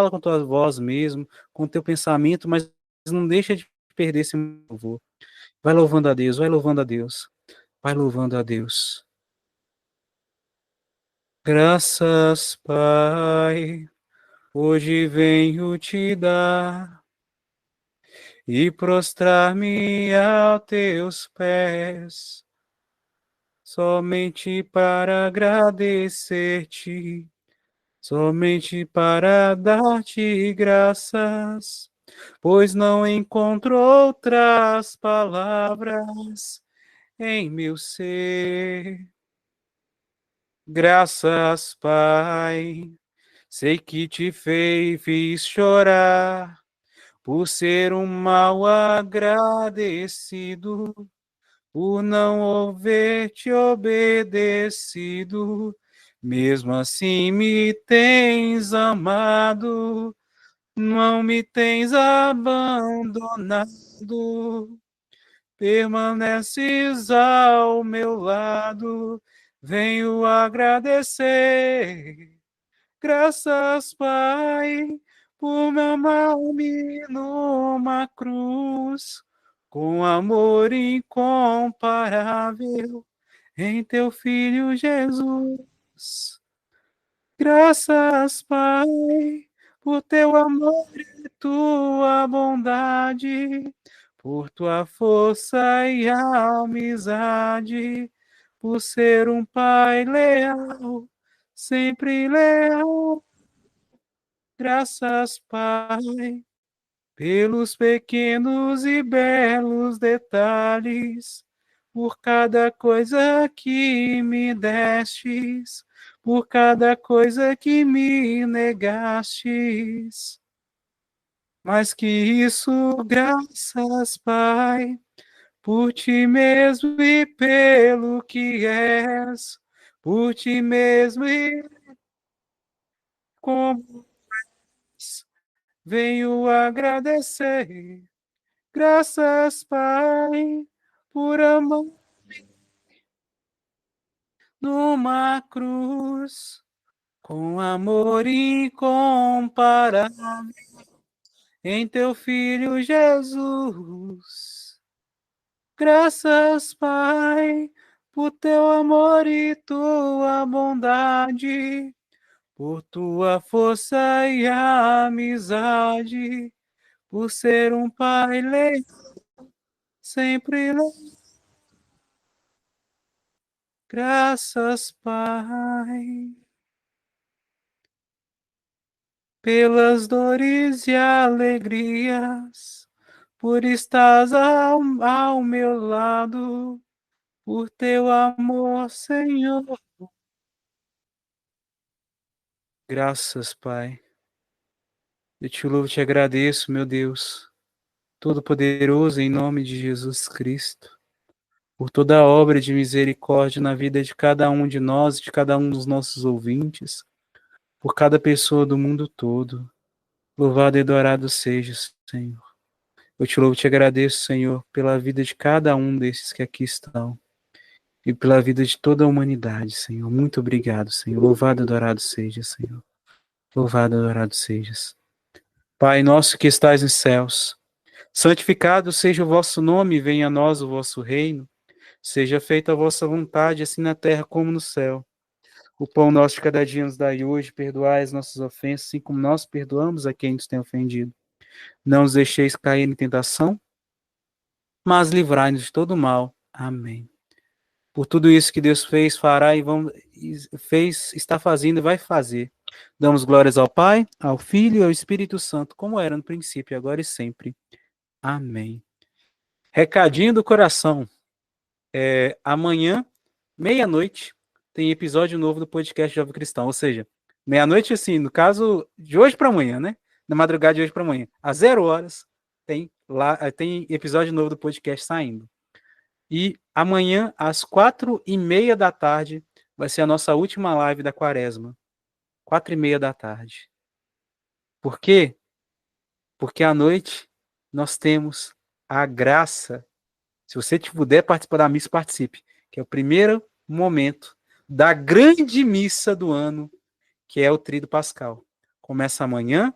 com tua voz mesmo, com o teu pensamento, mas não deixa de perder esse louvor. Vai louvando a Deus, vai louvando a Deus, vai louvando a Deus. Graças, Pai, hoje venho te dar e prostrar-me aos teus pés, somente para agradecer-te, somente para dar-te graças, pois não encontro outras palavras em meu ser. Graças, Pai, sei que te fiz chorar por ser um mal agradecido, por não haver te obedecido. Mesmo assim me tens amado, não me tens abandonado, permaneces ao meu lado, venho agradecer. Graças, Pai, por me amar-me numa cruz, com amor incomparável em teu Filho Jesus. Graças, Pai, por teu amor e tua bondade, por tua força e amizade, por ser um Pai leal, sempre leal. Graças, Pai, pelos pequenos e belos detalhes, por cada coisa que me destes, por cada coisa que me negastes. Mais que isso, graças, Pai, por ti mesmo e pelo que és, por ti mesmo e como és, venho agradecer. Graças, Pai, por amor numa cruz, com amor incomparável em teu Filho Jesus. Graças, Pai, por teu amor e tua bondade, por tua força e amizade, por ser um Pai leal, sempre leal. Graças, Pai, pelas dores e alegrias, por estás ao meu lado, por teu amor, Senhor. Graças, Pai. Eu te louvo e te agradeço, meu Deus, Todo-Poderoso, em nome de Jesus Cristo, por toda a obra de misericórdia na vida de cada um de nós, de cada um dos nossos ouvintes, por cada pessoa do mundo todo. Louvado e adorado seja, Senhor. Eu te louvo e te agradeço, Senhor, pela vida de cada um desses que aqui estão e pela vida de toda a humanidade, Senhor. Muito obrigado, Senhor. Louvado e adorado seja, Senhor. Louvado e adorado sejas. Pai nosso que estais nos céus, santificado seja o vosso nome, venha a nós o vosso reino. Seja feita a vossa vontade, assim na terra como no céu. O pão nosso de cada dia nos dai hoje, perdoai as nossas ofensas, assim como nós perdoamos a quem nos tem ofendido. Não nos deixeis cair em tentação, mas livrai-nos de todo mal. Amém. Por tudo isso que Deus fez, fará fez, está fazendo e vai fazer. Damos glórias ao Pai, ao Filho e ao Espírito Santo, como era no princípio, agora e sempre. Amém. Recadinho do coração. Amanhã, meia-noite, tem episódio novo do podcast Jovem Cristão. Ou seja, meia-noite, assim, no caso, de hoje para amanhã, né? Na madrugada de hoje para amanhã. Às 0 horas, tem episódio novo do podcast saindo. E amanhã, às 4h30 da tarde, vai ser a nossa última live da quaresma. 4h30 da tarde. Por quê? Porque à noite nós temos a graça. Se você puder participar da missa, participe. Que é o primeiro momento da grande missa do ano, que é o Tríduo Pascal. Começa amanhã,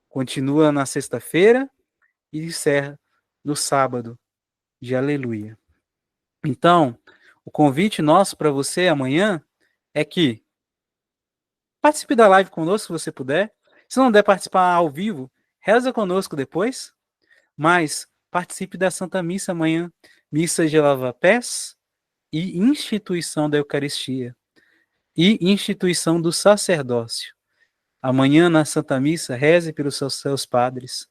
continua na sexta-feira e encerra no sábado de Aleluia. Então, o convite nosso para você amanhã é que participe da live conosco, se você puder. Se não der participar ao vivo, reza conosco depois. Mas participe da Santa Missa amanhã. Missa de lava-pés e instituição da Eucaristia. E instituição do sacerdócio. Amanhã na Santa Missa, reze pelos seus padres,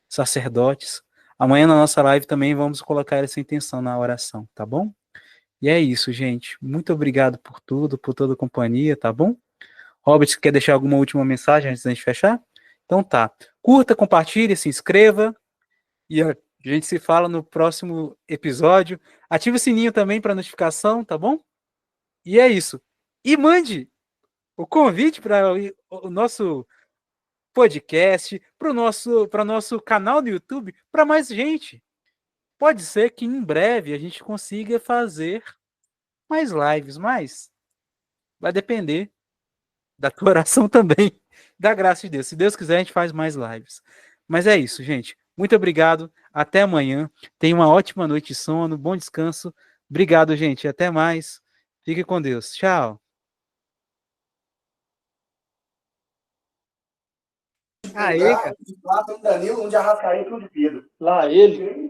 sacerdotes. Amanhã na nossa live também vamos colocar essa intenção na oração, tá bom? E é isso, gente. Muito obrigado por tudo, por toda a companhia, tá bom? Robert, quer deixar alguma última mensagem antes da gente fechar? Então tá. Curta, compartilhe, se inscreva. E a gente se fala no próximo episódio. Ative o sininho também para notificação, tá bom? E é isso. E mande o convite para o nosso podcast, para o nosso canal do YouTube, para mais gente. Pode ser que em breve a gente consiga fazer mais lives, mas vai depender da tua oração também, da graça de Deus. Se Deus quiser, a gente faz mais lives. Mas é isso, gente. Muito obrigado. Até amanhã. Tenha uma ótima noite de sono, bom descanso. Obrigado, gente. Até mais. Fique com Deus. Tchau. Aê, cara. Um de Danilo, um de Arrascaeta e um de Pedro. Lá ele.